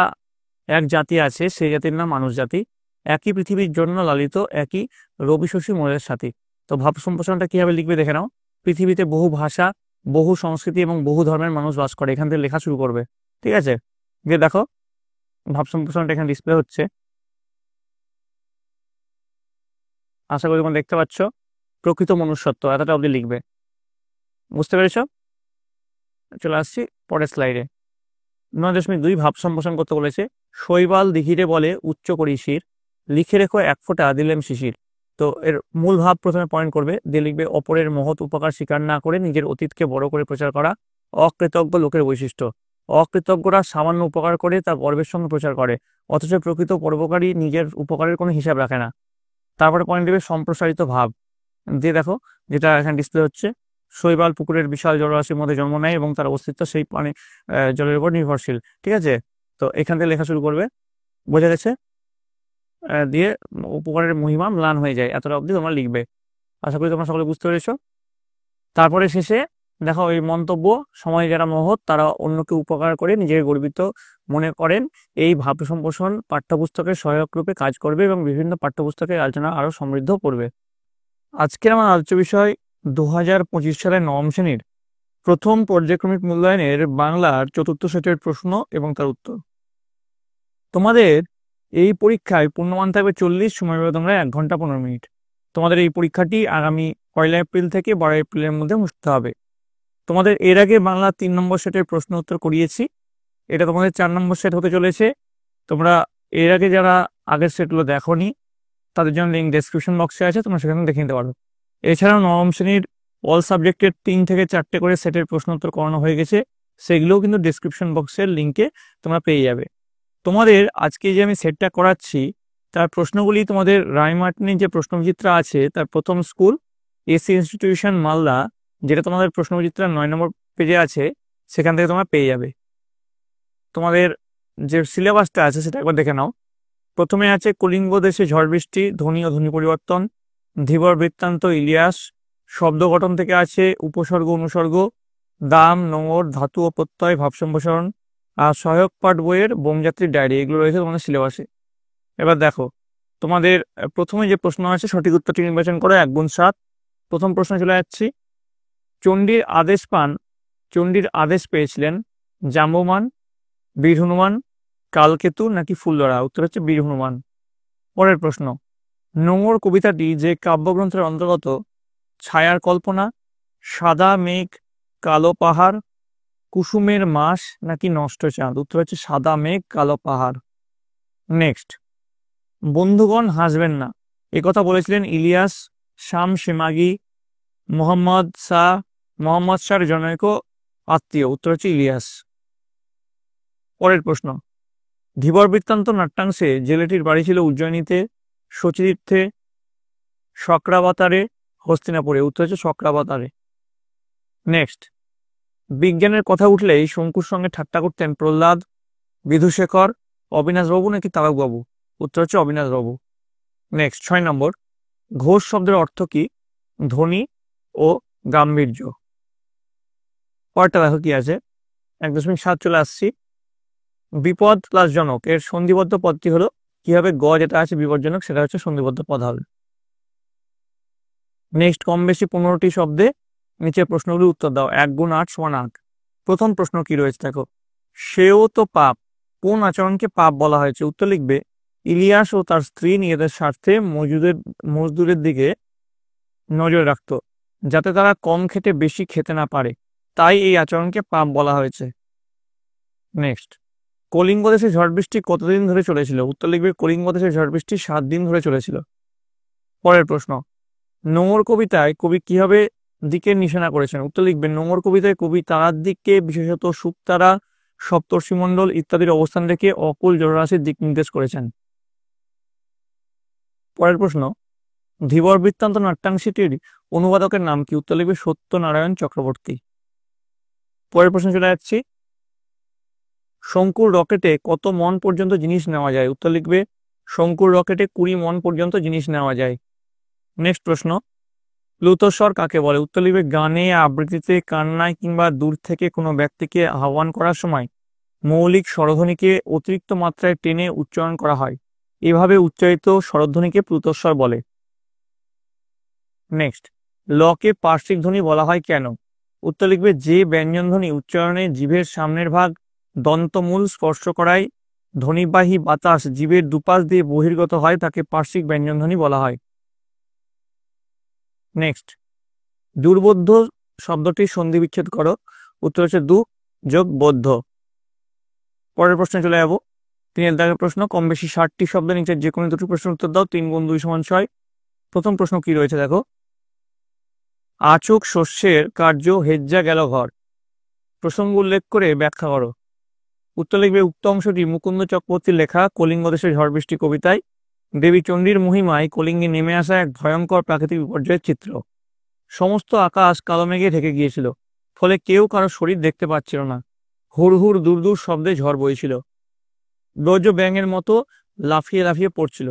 এক জাতি আছে, সেই জাতির নাম মানুষ জাতি। একই পৃথিবীর জন্য লালিত, একই রবি শশী মোড়ের সাথী। তো ভাব সম্প্রসারণটা কিভাবে লিখবে দেখে নাও। পৃথিবীতে বহু ভাষা, বহু সংস্কৃতি এবং বহু ধর্মের মানুষ বাস করে, এখান থেকে লেখা শুরু করবে, ঠিক আছে? যে দেখো ভাব সম্প্রসারণটা এখানে ডিসপ্লে হচ্ছে, আশা করি তোমরা দেখতে পাচ্ছ। প্রকৃত মনুষ্যত্ব এতটা অবধি লিখবে, বুঝতে পেরেছ? চলে আসছি পরের স্লাইডে। 9.2, ভাব সম্প্রসারণ করতে বলেছে, শৈবাল দিঘিরে বলে উচ্চ করি শির, লিখে রেখো এক ফোঁটা দিলেম শিশির। তো এর মূল ভাব প্রথমে পয়েন্ট করবে, দিয়ে লিখবে অপরের মহৎ উপকার স্বীকার না করে নিজের অতীতকে বড় করে প্রচার করা অকৃতজ্ঞ লোকের বৈশিষ্ট্য। অকৃতজ্ঞরা সামান্য উপকার করে তা গর্বের সঙ্গে প্রচার করে, অথচ প্রকৃত পরোপকারী নিজের উপকারের কোনো হিসাব রাখে না। তারপরে পয়েন্ট দেবে সম্প্রসারিত ভাব, দিয়ে দেখো যেটা এখানে ডিসপ্লে হচ্ছে, শৈবাল পুকুরের বিশাল জলরাশির মধ্যে জন্ম নেয় এবং তার অস্তিত্ব সেই পানি জলের উপর নির্ভরশীল, ঠিক আছে? তো এখান থেকে লেখা শুরু করবে, বোঝা গেছে? দিয়ে উপকারের মহিমা ম্লান হয়ে যায়, এতটা অবধি তোমরা লিখবে। আশা করি তোমরা সকলে বুঝতে পেরেছো। তারপরে শেষে দেখো এই মন্তব্য, সময় যারা মহৎ তারা অন্যকে উপকার করে নিজেকে গর্বিত মনে করেন। এই ভাব সম্প্রসারণ পাঠ্যপুস্তকের সহায়ক রূপে কাজ করবে এবং বিভিন্ন পাঠ্যপুস্তকের আলোচনা আরো সমৃদ্ধ করবে। আজকের আমার আলোচ্য বিষয় 2025 সালের নবম শ্রেণীর প্রথম পর্যায়ক্রমিক মূল্যায়নের বাংলার চতুর্থ সেটের প্রশ্ন এবং তার উত্তর। তোমাদের এই পরীক্ষায় পূর্ণমান থাকবে 40, সময় পাবে তোমরা 1 ঘন্টা 15 মিনিট। তোমাদের এই পরীক্ষাটি আগামী 1 এপ্রিল থেকে 12 এপ্রিলের মধ্যে অনুষ্ঠিত হবে। তোমাদের এর আগে বাংলা 3 নম্বর সেটের প্রশ্ন উত্তর করিয়েছি, এটা তোমাদের 4 নম্বর সেট হতে চলেছে। তোমরা এর আগে যারা আগের সেটগুলো দেখোনি তাদের জন্য লিঙ্ক ডেসক্রিপশন বক্সে আছে, তোমরা সেখানে দেখে নিতে পারো। এছাড়াও নবম শ্রেণীর অল সাবজেক্টের 3 থেকে 4টে করে সেটের প্রশ্ন উত্তর করানো হয়ে গেছে, সেগুলোও কিন্তু ডেসক্রিপশন বক্সের লিঙ্কে তোমরা পেয়ে যাবে। তোমাদের আজকে যে আমি সেটটা করাচ্ছি তার প্রশ্নগুলি তোমাদের রায়মার্টিনের যে প্রশ্নবিচিত্রা আছে তার প্রথম স্কুল এসি ইনস্টিটিউশন মালদা, যেটা তোমাদের প্রশ্নবিচিত্রা 9 নম্বর পেজে আছে, সেখান থেকে তোমরা পেয়ে যাবে। তোমাদের যে সিলেবাসটা আছে সেটা একবার দেখে নাও। প্রথমে আছে কলিঙ্গ দেশে ঝড় বৃষ্টি, ধ্বনি ও ধ্বনি পরিবর্তন, ধীবর বৃত্তান্ত ইলিয়াস। শব্দ গঠন থেকে আছে উপসর্গ অনুসর্গ, দাম নোংর, ধাতু ও প্রত্যয়, ভাব সম্প্রসারণ, আর সহায়ক পাঠ বইয়ের বোমযাত্রীর ডায়েরি, এগুলো রয়েছে তোমাদের সিলেবাসে। এবার দেখো তোমাদের প্রথমে যে প্রশ্ন আছে সঠিক উত্তরটি নির্বাচন করো 1 গুণ 7। প্রথম প্রশ্নে চলে যাচ্ছি, চণ্ডীর আদেশ পেয়েছিলেন জাম্বমান, বীর হনুমান, কালকেতু নাকি ফুলধরা? উত্তর হচ্ছে বীর হনুমান। পরের প্রশ্ন, নোংর কবিতাটি যে কাব্যগ্রন্থের অন্তর্গত ছায়ার কল্পনা, সাদা মেঘ, কালো পাহাড়, কুসুমের মাস নাকি নষ্ট চাঁদ? উত্তর হচ্ছে সাদা মেঘ, কালো পাহাড়। নেক্সট, বন্ধুগণ হাসবেন না একথা বলেছিলেন ইলিয়াস শামসেমাগি মোহাম্মদ শাহর জনৈক আত্মীয়? উত্তর হচ্ছে ইলিয়াস। পরের প্রশ্ন, ধীবর বৃত্তান্ত নাট্যাংশে জেলেটির বাড়ি ছিল উজ্জয়িনীতে, শচীতীর্থে, শক্রাবতারে, হস্তিনাপুরে? উত্তর হচ্ছে শক্রাবতারে। নেক্সট, বিজ্ঞানের কথা উঠলেই শঙ্কুর সঙ্গে ঠাট্টা করতেন প্রহ্লাদ, বিধুশেখর, অবিনাশবাবু নাকি তারকবাবু? উত্তর হচ্ছে অবিনাশবাবু। নেক্সট 6 নম্বর, ঘোষ শব্দের অর্থ কি? ধ্বনি ও গাম্ভীর্য। পরেরটা দেখো কি আছে, 1.7 চলে আসছি। বিপদ প্লাস জনক এর সন্ধিবদ্ধ পদটি হলো, কিভাবে গ যেটা আছে বিপজ্জনক সেটা হচ্ছে সন্ধিবদ্ধ পদ হবে। নেক্সট, কম বেশি 15টি শব্দে নিচের প্রশ্নগুলির উত্তর দাও। 1 গুণ 8 সমান 8। প্রথম প্রশ্ন কি রয়েছে দেখো, সেও তো পাপ, কোন আচরণকে পাপ বলা হয়েছে? উত্তর লিখবে, ইলিয়াস ও তার স্ত্রী নিজেদের স্বার্থে মজদুরের দিকে নজর রাখতো, যাতে তারা কম খেটে বেশি খেতে না পারে, তাই এই আচরণকে পাপ বলা হয়েছে। নেক্সট, কলিঙ্গ দেশে ঝড় বৃষ্টি কতদিন ধরে চলেছিল? উত্তর লিখবে, কলিঙ্গ দেশে ঝড় বৃষ্টি 7 দিন ধরে চলেছিল। পরের প্রশ্ন, নোঙর কবিতায় কবি কিভাবে দিকের নিশানা করেছেন? উত্তর লিখবে, নোঙর কবিতায় কবি তারার দিককে, বিশেষত শুকতারা, সপ্তর্ষিমণ্ডল ইত্যাদির অবস্থান রেখে অকুল জলরাশির দিক নির্দেশ করেছেন। পরের প্রশ্ন, ধীবর বৃত্তান্ত নাট্যাংশটির অনুবাদকের নাম কি? উত্তর লিখবে, সত্যনারায়ণ চক্রবর্তী। পরের প্রশ্ন চলে যাচ্ছি, শঙ্কুর রকেটে কত মন পর্যন্ত জিনিস নেওয়া যায়? উত্তর লিখবে, শঙ্কুর রকেটে 20 মন পর্যন্ত জিনিস নেওয়া যায়। নেক্সট প্রশ্ন, প্লুতস্বর কাকে বলে? উত্তর লিখবে, গানে, আবৃত্তিতে, কান্নায় কিংবা দূর থেকে কোনো ব্যক্তিকে আহ্বান করার সময় মৌলিক স্বরধ্বনিকে অতিরিক্ত মাত্রায় টেনে উচ্চারণ করা হয়, এভাবে উচ্চারিত স্বরধ্বনিকে প্লুতস্বর বলে। নেক্সট, লকে পার্শ্বিক ধ্বনি বলা হয় কেন? উত্তর লিখবে, যে ব্যঞ্জন ধ্বনি উচ্চারণে জিভের সামনের ভাগ দন্তমূল স্পর্শ করায় ধ্বনিবাহী বাতাস জিভের দুপাশ দিয়ে বহির্গত হয় তাকে পার্শ্বিক ব্যঞ্জন ধ্বনি বলা হয়। নেক্সট, দুর্বোধ্য শব্দটি সন্ধি বিচ্ছেদ করো। উত্তর হচ্ছে দু যোগ বৌদ্ধ। পরের প্রশ্নে চলে যাবো। 3 দাগের প্রশ্ন, কম বেশি 60টি শব্দ নিচের যে কোনো দুটি প্রশ্নের উত্তর দাও। 3 গুণ 2 সমান 6। প্রথম প্রশ্ন কি রয়েছে দেখো, আচুক শস্যের কার্য হেজ্জা গেল ঘর, প্রসঙ্গ উল্লেখ করে ব্যাখ্যা করো। উত্তর লিখবে, উক্ত অংশটি মুকুন্দ চক্রবর্তীর লেখা কলিঙ্গ দেশের ঝড় বৃষ্টি কবিতায় দেবী চণ্ডীর মহিমায় কলিঙ্গে নেমে আসা এক ভয়ঙ্কর প্রাকৃতিক বিপর্যয়ের চিত্র। সমস্ত আকাশ কালো মেঘে ঢেকে গিয়েছিল, ফলে কেউ কারো শরীর দেখতে পাচ্ছিল না। হুড় হুড় দূর দূর শব্দে ঝড় বইছিল, ব্রজ ব্যাঙের মতো লাফিয়ে লাফিয়ে পড়ছিল।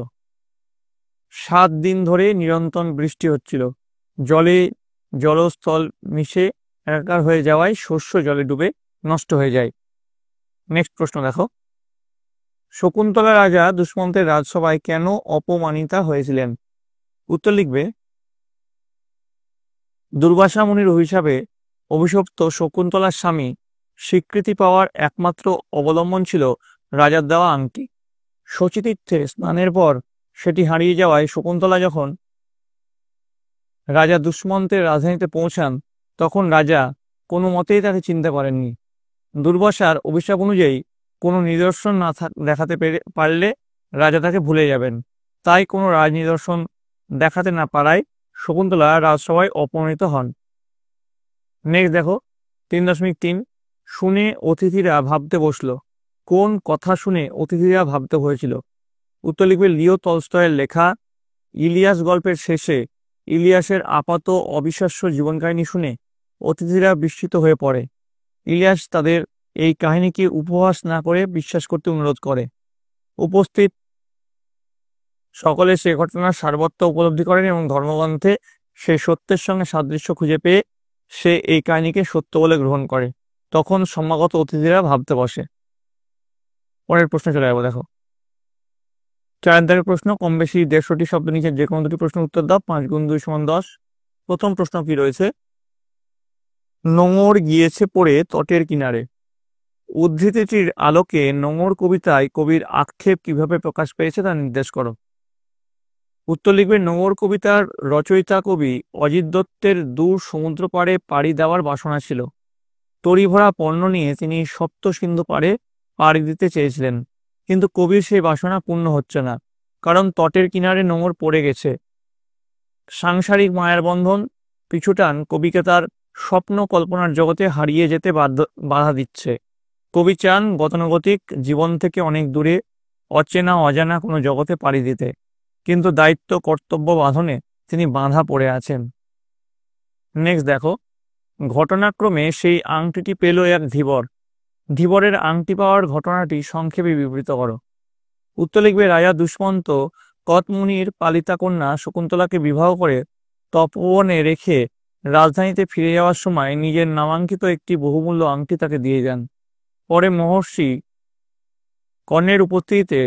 7 দিন ধরে নিরন্তর বৃষ্টি হচ্ছিল, জলে জলস্থল মিশে একাকার হয়ে যাওয়ায় শস্য জলে ডুবে নষ্ট হয়ে যায়। নেক্সট প্রশ্ন দেখো, শকুন্তলা রাজা দুষ্মন্তের রাজসভায় কেন অপমানিতা হয়েছিলেন? উত্তর লিখবে, দুর্বাসা মুনির অভিশাপে অভিশপ্ত শকুন্তলার স্বামী স্বীকৃতি পাওয়ার একমাত্র অবলম্বন ছিল রাজার দেওয়া আংটি। শচীতীর্থে স্নানের পর সেটি হারিয়ে যাওয়ায় শকুন্তলা যখন রাজা দুষ্মন্তের রাজধানীতে পৌঁছান, তখন রাজা কোনো মতেই তাকে চিনতে পারেননি। দুর্বাসার অভিশাপ অনুযায়ী কোনো নিদর্শন না দেখাতে পারলে রাজা তাকে ভুলে যাবেন, তাই কোনো রাজ নিদর্শন দেখাতে না পারায় শকুন্তলা রাজসভায় অপমানিত হন। নেক্সট দেখো 3.3, শুনে অতিথিরা ভাবতে বসলো, কোন কথা শুনে অতিথিরা ভাবতে হয়েছিল? উত্তর লিখবে, লিও তলস্তয়ের লেখা ইলিয়াস গল্পের শেষে ইলিয়াসের আপাত অবিশ্বাস্য জীবন কাহিনী শুনে অতিথিরা বিস্মিত হয়ে পড়ে। ইলিয়াস তাদের এই কাহিনীকে উপহাস না করে বিশ্বাস করতে অনুরোধ করে। উপস্থিত সকলে সে ঘটনার সারবত্য উপলব্ধি করেন এবং ধর্মগ্রন্থে সেই সত্যের সঙ্গে সাদৃশ্য খুঁজে পেয়ে সে এই কাহিনীকে সত্য বলে গ্রহণ করে। তখন সমাগত অতিথিরা ভাবতে বসে। পরের প্রশ্ন চলে যাবো দেখো, 4 দাগের প্রশ্ন, কম বেশি 150টি শব্দ নিচে যে কোনো দুটি প্রশ্নের উত্তর দাও। 5 গুণ 2 সমান 10। প্রথম প্রশ্ন কি রয়েছে, নোঙর গিয়েছে পড়ে তটের কিনারে, উদ্ধৃতিটির আলোকে নোঙর কবিতায় কবির আক্ষেপ কিভাবে প্রকাশ পেয়েছে তা নির্দেশ করো। উত্তর লিখবে, নোঙর কবিতার রচয়িতা কবি অজিত দত্তের দূর সমুদ্র পাড়ে পাড়ি দেওয়ার বাসনা ছিল। তড়িভরা পণ্য নিয়ে তিনি সপ্ত সিন্ধু পাড়ে পাড়ি দিতে চেয়েছিলেন, কিন্তু কবির সেই বাসনা পূর্ণ হচ্ছে না, কারণ তটের কিনারে নোঙর পড়ে গেছে। সাংসারিক মায়ার বন্ধন পিছুটান কবিকে তার স্বপ্ন কল্পনার জগতে হারিয়ে যেতে বাধা দিচ্ছে। কবি চান গতানুগতিক জীবন থেকে অনেক দূরে অচেনা অজানা কোনো জগতে পাড়ি দিতে, কিন্তু দায়িত্ব কর্তব্য বাঁধনে তিনি বাঁধা পড়ে আছেন। নেক্সট দেখো, ঘটনাক্রমে সেই আংটিটি পেল এক ধীবর, ধীবরের আংটি পাওয়ার ঘটনাটি সংক্ষেপে বিবৃত করো। উত্তর লিখবে, রাজা দুষ্মন্ত কতমুনির পালিতা কন্যা শকুন্তলাকে বিবাহ করে তপবনে রেখে রাজধানীতে ফিরে যাওয়ার সময় নিজের নামাঙ্কিত একটি বহুমূল্য আংটি তাকে দিয়ে যান। পরে মহর্ষি কর্ণের উপস্থিতিতে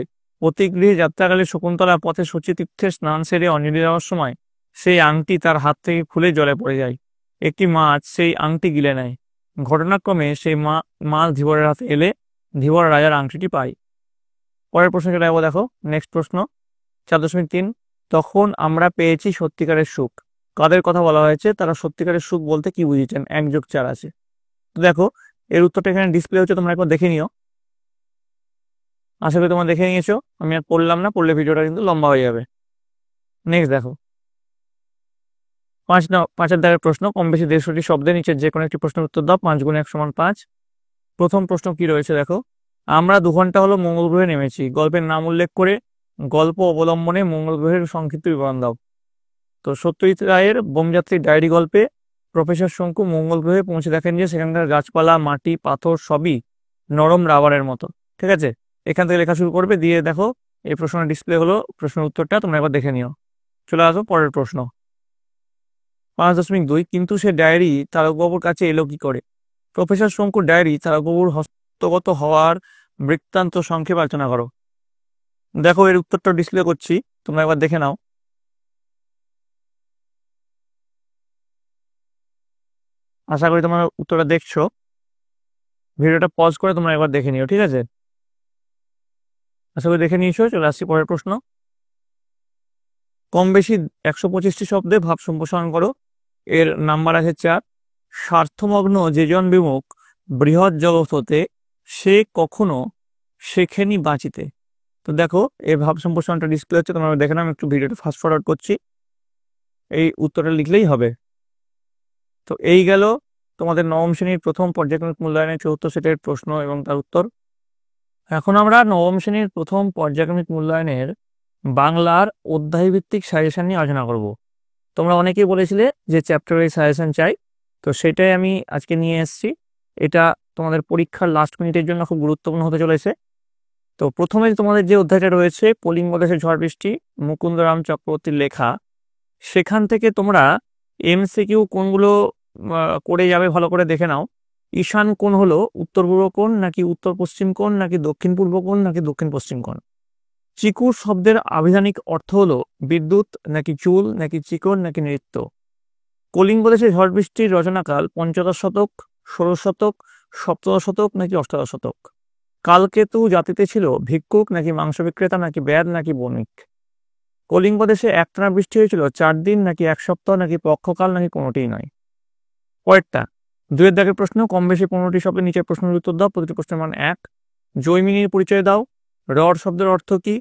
প্রতিগৃহে যাত্রাকালে শকুন্তলা পথে শচীতীর্থে স্নান সেরে অঞ্জলি দেওয়ার সময় সেই আংটি তার হাত থেকে খুলে জলে পড়ে যায়। একটি মাছ সেই আংটি গিলে নেয়। ঘটনাক্রমে সেই মাছ ধীবরের হাতে এলে ধীবর রাজার আংটিটি পায়। পরের প্রশ্ন চলে যাবো, দেখো নেক্সট প্রশ্ন 4.3। তখন আমরা পেয়েছি সত্যিকারের সুখ। কাদের কথা বলা হয়েছে? তারা সত্যিকারের সুখ বলতে কি বুঝেছেন? 1+4 আছে। তো দেখো এর উত্তরটা এখানে ডিসপ্লে হচ্ছে, তোমরা একবার দেখে নিও। আশা করি তোমরা দেখে নিয়েছো, আমি আর পড়লাম না, পড়লে ভিডিওটা কিন্তু লম্বা হয়ে যাবে। নেক্সট দেখো 5 দাগের প্রশ্ন, কম বেশি 150টি শব্দের নিচে যে কোনো একটি প্রশ্নের উত্তর দাও। 5 × 1 = 5। প্রথম প্রশ্ন কি রয়েছে দেখো, আমরা 2 ঘন্টা হলো মঙ্গল গ্রহে নেমেছি। গল্পের নাম উল্লেখ করে গল্প অবলম্বনে মঙ্গল গ্রহের সংক্ষিপ্ত বিবরণ দাও। তো সত্যজিৎ রায়ের বোমযাত্রী ডায়েরি গল্পে প্রফেসর শঙ্কু মঙ্গল গ্রহে পৌঁছে দেখেন যে সেখানকার গাছপালা, মাটি, পাথর সবই নরম রাবারের মতো। ঠিক আছে, এখান থেকে লেখা শুরু করবে, দিয়ে দেখো এই প্রশ্নের ডিসপ্লে হলো, প্রশ্নের উত্তরটা তোমরা একবার দেখে নিও। চলে আসো পরের প্রশ্ন 5.2। কিন্তু সে ডায়েরি তারকবাবুর কাছে এলো কি করে? প্রফেসর শঙ্কুর ডায়েরি তারকবাবুর হস্তগত হওয়ার বৃত্তান্ত সংক্ষেপে আলোচনা করো। দেখো এর উত্তরটা ডিসপ্লে করছি, তোমরা একবার দেখে নাও। আশা করি তোমরা উত্তরটা দেখছো, ভিডিওটা পজ করে তোমরা একবার দেখে নিও। ঠিক আছে, আশা করি দেখে নিয়েছো। চলে আসছি পরের প্রশ্ন, কম বেশি 125টি শব্দে ভাব সম্প্রসারণ করো। এর নাম্বার আছে 4। স্বার্থমগ্ন যেজন বিমুখ বৃহৎ জগৎ হতে, সে কখনো শেখেনি বাঁচিতে। তো দেখো এই ভাব সম্প্রসারণটা ডিসপ্লে হচ্ছে, তোমরা দেখে নাও। আমি একটু ভিডিওটা ফাস্ট ফরওয়ার্ড করছি, এই উত্তরটা লিখলেই হবে। তো এই গেল তোমাদের নবম শ্রেণীর প্রথম পর্যায়ক্রমিক মূল্যায়নের 4র্থ সেটের প্রশ্ন এবং তার উত্তর। এখন আমরা নবম শ্রেণীর প্রথম পর্যায়ক্রমিক মূল্যায়নের বাংলার অধ্যায়ভিত্তিক সাজেশন নিয়ে আলোচনা করব। তোমরা অনেকেই বলেছিলে যে চ্যাপ্টার ওয়াইজ সাজেশন চাই, তো সেটাই আমি আজকে নিয়ে এসেছি। এটা তোমাদের পরীক্ষার লাস্ট মিনিটের জন্য খুব গুরুত্বপূর্ণ হতে চলেছে। তো প্রথমে তোমাদের যে অধ্যায়টা রয়েছে কলিঙ্গ দেশে ঝড় বৃষ্টি, মুকুন্দরাম চক্রবর্তীর লেখা, সেখান থেকে তোমরা এমসিকিউ কোনগুলো করে যাবে ভালো করে দেখে নাও। ঈশান কোণ হলো উত্তর পূর্ব কোণ নাকি উত্তর পশ্চিম কোণ নাকি দক্ষিণ পূর্ব কোণ নাকি দক্ষিণ পশ্চিম কোণ। চিকুর শব্দের আবিধানিক অর্থ হলো বিদ্যুৎ নাকি চুল নাকি চিকন নাকি নৃত্য। কলিঙ্গ দেশে ঝড় বৃষ্টির রচনাকাল 5শ শতক, 16শ শতক, 7শ শতক নাকি 8শ শতক। কালকেতু জাতিতে ছিল ভিক্ষুক নাকি মাংস বিক্রেতা নাকি ব্যাদ নাকি বণিক। কলিঙ্গ দেশে একটানা বৃষ্টি হয়েছিল 4 দিন নাকি 1 সপ্তাহ নাকি পক্ষকাল নাকি কোনোটিই নয়। পরেরটা 2 দাগের প্রশ্ন, কম বেশি 15টি শব্দের নিচের প্রশ্নের উত্তর দাও। প্রতিটি প্রশ্নের মান 1। জৈমিনীর পরিচয় দাও। রড শব্দের অর্থ কি?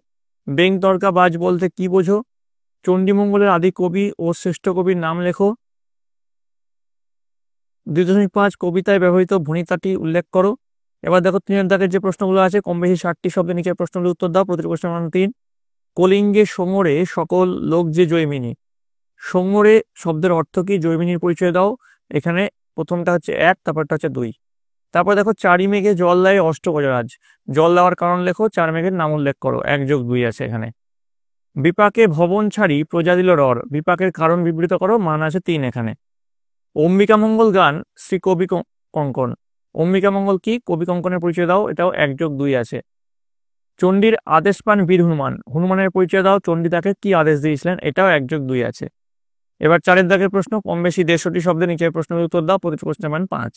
বেং তর্কা বাজ বলতে কি বোঝো? চণ্ডীমঙ্গলের আদি কবি ও শ্রেষ্ঠ কবির নাম লেখো। 2.5 কবিতায় ব্যবহৃত ভণিতাটি উল্লেখ করো। এবার দেখো 3 দাগের যে প্রশ্নগুলো আছে, কম বেশি 60টি শব্দের নিচের প্রশ্নগুলোর উত্তর দাও। প্রতিটি প্রশ্নের মান 3। কলিঙ্গে সমরে সকল লোক যে জৈমিনী, সমরে শব্দের অর্থ কি? জৈমিনীর পরিচয় দাও। এখানে প্রথমটা হচ্ছে 1, তারপরটা হচ্ছে 2। তারপর দেখো 4 মেঘে জল দেয় অষ্টগজরাজ, জল দেওয়ার কারণ লেখো। 4 মেঘের নাম উল্লেখ করো। 1+2 আছে এখানে। বিপাকে ভবন ছাড়ি প্রজা দিল রর, বিপাকের কারণ বিবৃত করো। মান আছে 3 এখানে। অম্বিকা মঙ্গল গান শ্রী কবি কঙ্কন, অম্বিকা মঙ্গল কি? কবি কঙ্কনের পরিচয় দাও। এটাও 1+2 আছে। চণ্ডীর আদেশ পান বীর হনুমান, হনুমানের পরিচয় দাও। চণ্ডী তাকে কি আদেশ দিয়েছিলেন? এটাও 1+2 আছে। এবার 4 দাগের প্রশ্ন, কম বেশি 150টি শব্দের নিচের প্রশ্নের উত্তর দাও। প্রতিটি প্রশ্নের মান 5।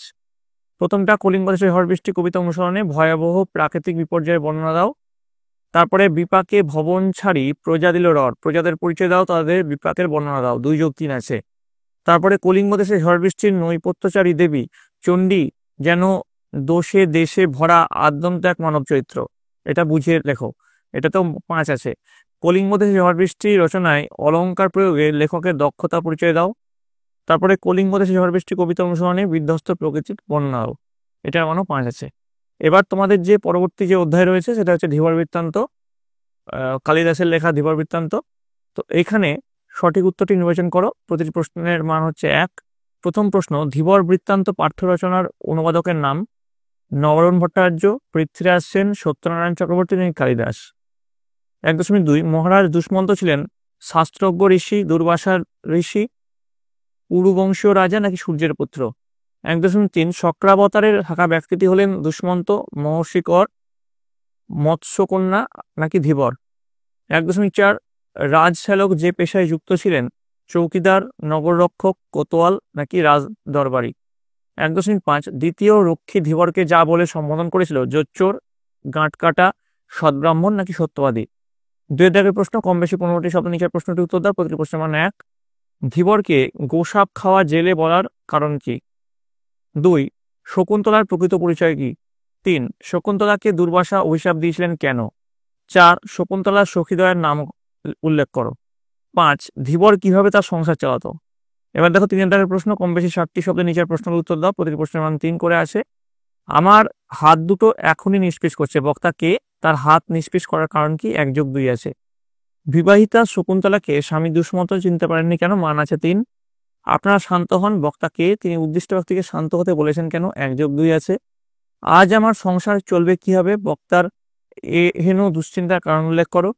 প্রথমটা কলিঙ্গ দেশে ঝড় বৃষ্টি কবিতা অনুসরণে ভয়াবহ প্রাকৃতিক বিপর্যয়ের বর্ণনা দাও। তারপরে বিপাকে ভবন ছাড়ি প্রজা দিল রর, প্রজাদের পরিচয় দাও, তাদের বিপাকের বর্ণনা দাও। 2+3 আছে। তারপরে কলিঙ্গ দেশে ঝড় বৃষ্টির নৈপত্যচারী দেবী চণ্ডী যেন দোষে দেশে ভরা আদ্যন্ত এক মানব চরিত্র, এটা বুঝিয়ে লেখো। এটাতেও 5 আছে। কলিঙ্গ দেশে ঝড় বৃষ্টি রচনায় অলঙ্কার প্রয়োগে লেখকের দক্ষতা পরিচয় দাও। তারপরে কলিঙ্গ দেশে ঝড় বৃষ্টি কবিতা অনুসরণে বিধ্বস্ত প্রকৃতির বর্ণনা দাও। এটার মানও 5 আছে। এবার তোমাদের যে পরবর্তী যে অধ্যায় রয়েছে সেটা হচ্ছে ধীবর বৃত্তান্ত, কালিদাসের লেখা ধীবর বৃত্তান্ত। তো এখানে সঠিক উত্তরটি নির্বাচন করো। প্রতিটি প্রশ্নের মান হচ্ছে 1। প্রথম প্রশ্ন, ধীবর বৃত্তান্ত পাঠ্য রচনার অনুবাদকের নাম? নবরণ ভট্টাচার্য, পৃথ্বীরাজ সেন, সত্যনারায়ণ চক্রবর্তী নাকি কালিদাস। 1.2 মহারাজ দুষ্মন্ত ছিলেন শাস্ত্রজ্ঞ ঋষি, দুর্বাসার ঋষি, পুরুবংশীয় রাজা নাকি সূর্যের পুত্র। 1.3 শক্রাবতারের থাকা ব্যক্তিটি হলেন দুষ্মন্ত, মহর্ষিকর, মৎস্যকন্যা নাকি ধীবর। 1.4 রাজশ্যালক যে পেশায় যুক্ত ছিলেন চৌকিদার, নগররক্ষক, কোতোয়াল নাকি রাজ দরবারি? 1.5 দ্বিতীয় রক্ষী ধীবরকে যা বলে সম্বোধন করেছিল? জোচ্চোর, গাঁটকাটা, সৎব্রাহ্মণ নাকি সত্যবাদী? 2 দাগের প্রশ্ন, কম বেশি 15টি শব্দ নিচের প্রশ্নটি উত্তর দাও। প্রতিটি প্রশ্নের মান 1। ধীবরকে গোসাপ খাওয়া জেলে বলার কারণ কি? 2 শকুন্তলার প্রকৃত পরিচয় কি? 3 শকুন্তলাকে দুর্বাসা অভিশাপ দিয়েছিলেন কেন? 4 শকুন্তলার সখীদ্বয়ের নাম উল্লেখ করো। 5 ধীবর কিভাবে তার সংসার চালাতো? এবার দেখো 3 দাগের প্রশ্ন, কম বেশি 60টি শব্দের নিচের প্রশ্নের উত্তর দাও। প্রতিটি প্রশ্নের মান 3 করে আসে। আমার হাত দুটো এখনই নিষ্পিস করছে, বক্তা কে? তার হাত নিষ্পিস করার কারণ কি? 1+2 আছে। বিবাহিতা শকুন্তলাকে স্বামী দুষ্মন্ত চিনতে পারেননি কেন? মান আছে 3। আপনারা শান্ত হন, বক্তা কে? তিনি উদ্দিষ্ট ব্যক্তিকে শান্ত হতে বলেছেন কেন? 1+2 আছে। আজ আমার সংসার চলবে কিভাবে? বক্তার হেন দুশ্চিন্তার কারণ উল্লেখ করো।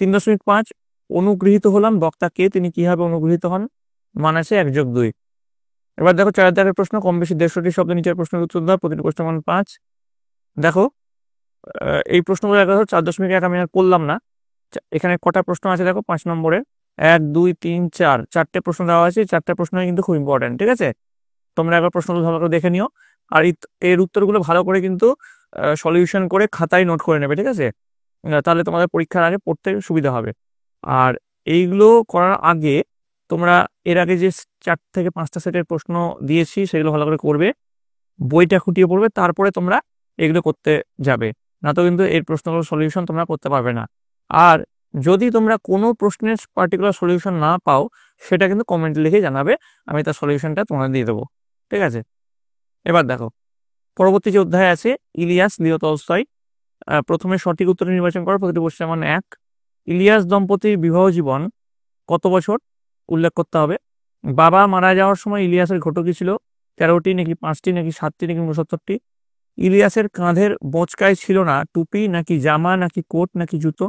3.5 অনুগৃহীত হলাম, বক্তা কে? তিনি কিভাবে অনুগৃহীত হন? মান আছে 1+2। এবার দেখো 4 দাগের প্রশ্ন, কম বেশি 150টি শব্দ নিচের প্রশ্নের উত্তর দাও। প্রতিটি প্রশ্নের মান 5। দেখো এই প্রশ্নগুলো 4.1 আমি আর করলাম না। এখানে কটা প্রশ্ন আছে দেখো 5 নম্বরে, 1 2 3 4 4টে প্রশ্ন দেওয়া আছে। 4টে প্রশ্ন কিন্তু খুব ইম্পর্টেন্ট, ঠিক আছে? তোমরা একবার প্রশ্নগুলো ভালো করে দেখে নিও, আর এর উত্তরগুলো ভালো করে কিন্তু সলিউশন করে খাতায় নোট করে নেবে, ঠিক আছে? তাহলে তোমাদের পরীক্ষার আগে পড়তে সুবিধা হবে। আর এইগুলো করার আগে তোমরা এর আগে যে 4 থেকে 5টা সেটের প্রশ্ন দিয়েছি সেগুলো ভালো করে করবে, বইটা খুঁটিয়ে পড়বে, তারপরে তোমরা এগুলো করতে যাবে। না তো কিন্তু এর প্রশ্নগুলো সলিউশন তোমরা করতে পারবে না। আর যদি তোমরা কোনো প্রশ্নের পার্টিকুলার সলিউশন না পাও, সেটা কিন্তু কমেন্টে লিখে জানাবে, আমি তার সলিউশনটা তোমাদের দিয়ে দেবো, ঠিক আছে? এবার দেখো পরবর্তী যে অধ্যায় আছে, ইলিয়াস লিও তলস্তয়। প্রথমে সঠিক উত্তর নির্বাচন করো। প্রতিটি প্রশ্নের মান 1। ইলিয়াস দম্পতির বিবাহ জীবন কত বছর উল্লেখ করতে হবে। বাবা মারা যাওয়ার সময় ইলিয়াসের ঘটকি ছিল 13টি নাকি 5টি নাকি 7টি নাকি 69টি? ইলিয়াসের কাঁধের বোঁচকায় ছিল না টুপি নাকি জামা নাকি কোট নাকি জুতো?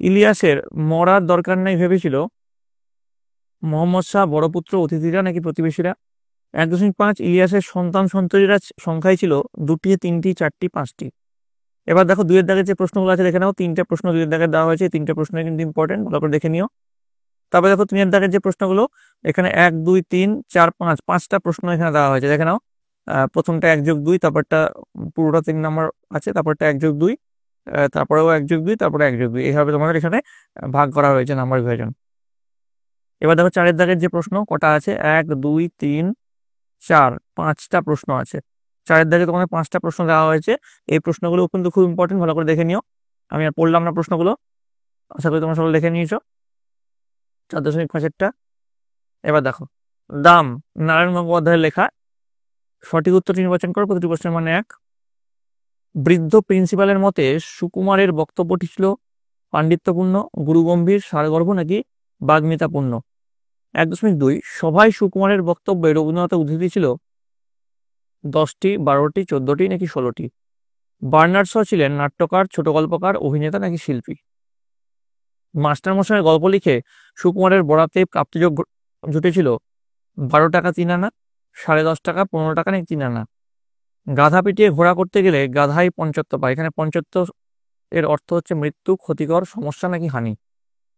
ইলিয়াসের মরার দরকার নাই ভেবেছিল মোহাম্মদ শাহ বড় পুত্র, অতিথিরা নাকি প্রতিবেশীরা? 1.5 ইলিয়াসের সন্তান সন্ততিরা সংখ্যায় ছিল 2টি, 3টি, 4টি, 5টি? এবার দেখো 2 দাগের যে প্রশ্নগুলো আছে দেখে নাও। 3টে প্রশ্ন 2 দাগে দেওয়া হয়েছে, 3টে প্রশ্ন কিন্তু ইম্পর্টেন্ট, ভালো করে দেখে নিও। তারপরে দেখো 3 দাগের যে প্রশ্নগুলো, এখানে 1 2 3 4 5 5টা প্রশ্ন এখানে দেওয়া হয়েছে, দেখে নাও। প্রথমটা 1+2, তারপরটা পুরোটা 3 নম্বর আছে, তারপরটা 1+2, তারপরেও 1+2, তারপরে 1+2, এইভাবে তোমাদের এখানে ভাগ করা হয়েছে নাম্বার বিভাজন। এবার দেখো 4 দাগের যে প্রশ্ন কটা আছে, 1 2 3 4 5টা প্রশ্ন আছে। 4 দাগে তোমাদের 5টা প্রশ্ন দেওয়া হয়েছে। এই প্রশ্নগুলো কিন্তু খুব ইম্পর্টেন্ট, ভালো করে দেখে নিও। আমি আর পড়লাম না প্রশ্নগুলো, আশা করি তোমরা সকলে দেখে নিয়েছো 4.5টা। এবার দেখো দাম নারায়ণ গঙ্গোপাধ্যায়ের লেখা। সঠিক উত্তর নির্বাচন করো। প্রতিটি প্রশ্নের মানে 1। বৃদ্ধ প্রিন্সিপালের মতে সুকুমারের বক্তব্যটি ছিল পাণ্ডিত্যপূর্ণ, গুরুগম্ভীর, সারগর্ভ নাকি বাগ্মিতাপূর্ণ? 1.2 সভায় সুকুমারের বক্তব্যে রবীন্দ্রনাথের উদ্ধৃতি ছিল 10টি, 12টি, 14টি নাকি 16টি? বার্নার্ড শ ছিলেন নাট্যকার, ছোট গল্পকার, অভিনেতা নাকি শিল্পী? মাস্টারমশাইয়ের গল্প লিখে সুকুমারের বরাতে প্রাপ্তিযোগ জুটেছিল 12 টাকা 3 আনা, 10.5 টাকা, 15 টাকা নাকি 3 আনা? গাধা পিটিয়ে ঘোড়া করতে গেলে গাধাই পঞ্চত্ব পায়। এখানে পঞ্চত্ব এর অর্থ হচ্ছে মৃত্যু, ক্ষতিকর, সমস্যা নাকি হানি?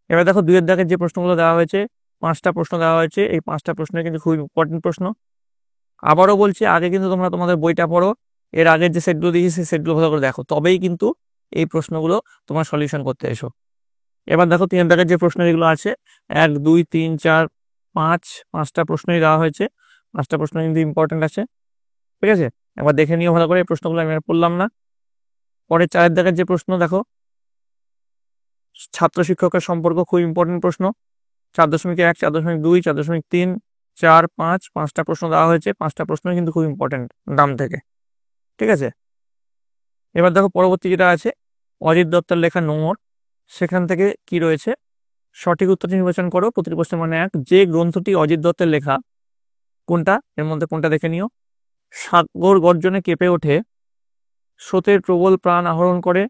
এবার দেখো 2 দাগের যে প্রশ্নগুলো দেওয়া হয়েছে, 5টা প্রশ্ন দেওয়া হয়েছে। এই 5টা প্রশ্ন কিন্তু খুব ইম্পর্টেন্ট প্রশ্ন। আবারও বলছি, আগে কিন্তু তোমরা তোমাদের বইটা পড়ো, এর আগের যে সেটগুলো দিয়েছি সেই সেটগুলো ভালো করে দেখো, তবেই কিন্তু এই প্রশ্নগুলো তোমার সলিউশন করতে এসো। এবার দেখো 3 দাগের যে প্রশ্ন যেগুলো আছে, 1 2 3 4 5, 5টা প্রশ্নই দেওয়া হয়েছে। 5টা প্রশ্ন কিন্তু ইম্পর্টেন্ট আছে, ঠিক আছে? একবার দেখে নিও ভালো করে, এই প্রশ্নগুলো আমি আর পড়লাম না। পরে 4 দাগের যে প্রশ্ন দেখো, ছাত্র শিক্ষকের সম্পর্ক, খুব ইম্পর্টেন্ট প্রশ্ন। 4.1 4.2 4.3 4 5, 5টা প্রশ্ন দেওয়া হয়েছে। 5টা প্রশ্ন কিন্তু খুব ইম্পর্টেন্ট দাম থেকে, ঠিক আছে? এবার দেখো পরবর্তী যেটা আছে, অজিত দত্তের লেখা নোংর, সেখান থেকে কি রয়েছে? সঠিক উত্তর নির্বাচন করো। প্রতিটি প্রশ্নের মানে 1। যে গ্রন্থটি অজিত দত্তের লেখা কোনটা? এর মধ্যে কোনটা দেখে নিও। সাগর গর্জনে কেঁপে ওঠে, স্রোতের প্রবল প্রাণ আহরণ করে,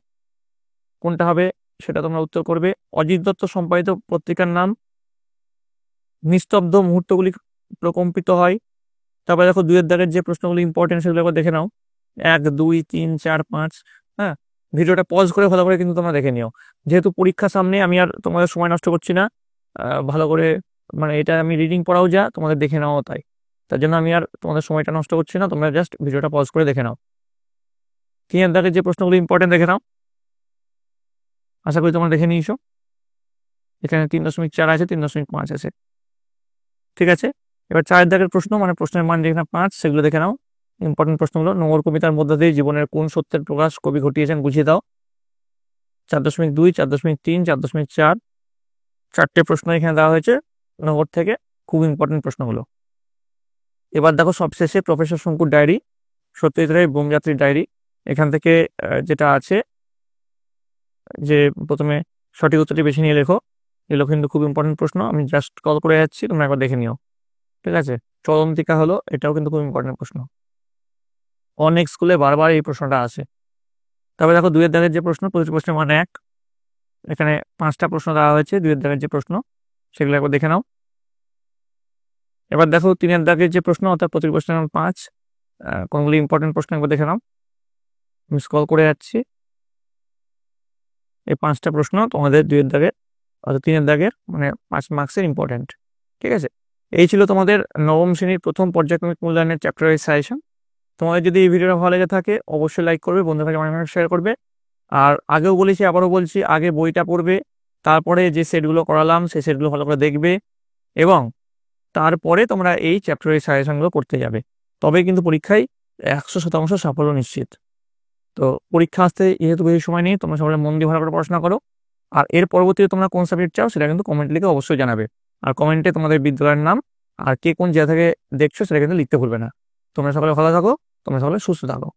কোনটা হবে সেটা তোমরা উত্তর করবে। অজিত দত্ত সম্পাদিত পত্রিকার নাম। নিস্তব্ধ মুহূর্তগুলি প্রকম্পিত হয়। তারপরে দেখো 2 দাগের যে প্রশ্নগুলো ইম্পর্টেন্ট সেগুলো একবার দেখে নাও, 1 2 3 4 5। হ্যাঁ, ভিডিওটা পজ করে ভালো করে কিন্তু তোমরা দেখে নিও, যেহেতু পরীক্ষা সামনে, আমি আর তোমাদের সময় নষ্ট করছি না। ভালো করে মানে এটা আমি রিডিং পড়াও যা, তোমাদের দেখে নেওয়াও তাই। তার জন্য আমি আর তোমাদের সময়টা নষ্ট করছি না, তোমরা জাস্ট ভিডিওটা পজ করে দেখে নাও। 3 দাগের যে প্রশ্নগুলো ইম্পর্টেন্ট দেখে নাও, আশা করি তোমরা দেখে নিয়েছো। এখানে 3.4 আছে, 3.5 আছে, ঠিক আছে। এবার 4 দাগের প্রশ্ন, মানে প্রশ্নের মান যেখানে 5, সেগুলো দেখে নাও। ইম্পর্টেন্ট প্রশ্নগুলো, নোংর কবিতার মধ্যে দিয়ে জীবনের কোন সত্যের প্রকাশ কবি ঘটিয়েছেন বুঝিয়ে দাও। 4.2, 4.3, 4.4, 4টে প্রশ্ন এখানে দেওয়া হয়েছে নোংর থেকে, খুব ইম্পর্টেন্ট প্রশ্নগুলো। এবার দেখো সবশেষে প্রফেসর শঙ্কুর ডায়েরি, সত্যজিৎ রায়ের বোমযাত্রীর ডায়েরি। এখান থেকে যেটা আছে যে প্রথমে সঠিক উত্তরটি বেছে নিয়ে লেখো, এগুলো কিন্তু খুব ইম্পর্টেন্ট প্রশ্ন, আমি জাস্ট কল করে যাচ্ছি, তোমরা একবার দেখে নিও, ঠিক আছে। চরমতিকা হলো, এটাও কিন্তু খুব ইম্পর্টেন্ট প্রশ্ন, অনেক স্কুলে বারবার এই প্রশ্নটা আসে। তবে দেখো 2 দাগের যে প্রশ্ন, প্রতি প্রশ্নের মান 1, এখানে 5টা প্রশ্ন দেওয়া হয়েছে 2 দাগের যে প্রশ্ন, সেগুলো একবার দেখে নাও। এবার দেখো 3 দাগের যে প্রশ্ন, অর্থাৎ প্রতি প্রশ্নের মান 5, কোনগুলি ইম্পর্টেন্ট প্রশ্ন একবার দেখে নাও, আমি স্ক্রল করে যাচ্ছি। এই 5টা প্রশ্ন তোমাদের 2 দাগের অর্থাৎ 3 দাগের, মানে 5 মার্কসের ইম্পর্টেন্ট, ঠিক আছে। এই ছিল তোমাদের নবম শ্রেণীর প্রথম পর্যায়ক্রমিক মূল্যায়নের চ্যাপ্টার ওয়াইজ সাজেশন। তোমাদের যদি এই ভিডিওটা ভালো লেগে থাকে অবশ্যই লাইক করবে, বন্ধুদের কাছে অনেক শেয়ার করবে। আর আগেও বলেছি, আবারও বলছি, আগে বইটা পড়বে, তারপরে যে সেটগুলো করালাম সেই সেটগুলো ভালো করে দেখবে, এবং তারপরে তোমরা এই চ্যাপ্টার ওয়াইজ সাজেশনগুলো করতে যাবে, তবে কিন্তু পরীক্ষায় 100% সাফল্য নিশ্চিত। তো পরীক্ষা আসতে যেহেতু বেশি সময় নেই, তোমরা সবাই মন দিয়ে ভালো করে পড়াশোনা করো। আর এর পরবর্তীতে তোমরা কোন সাবজেক্ট চাও সেটা কিন্তু কমেন্ট লিখে অবশ্যই জানাবে। আর কমেন্টে তোমাদের বিদ্যালয়ের নাম আর কে কোন জায়গা থেকে দেখছো সেটা কিন্তু লিখতে ভুলবে না। তোমরা সকলে ভালো থাকো, তোমরা সকলে সুস্থ থাকো।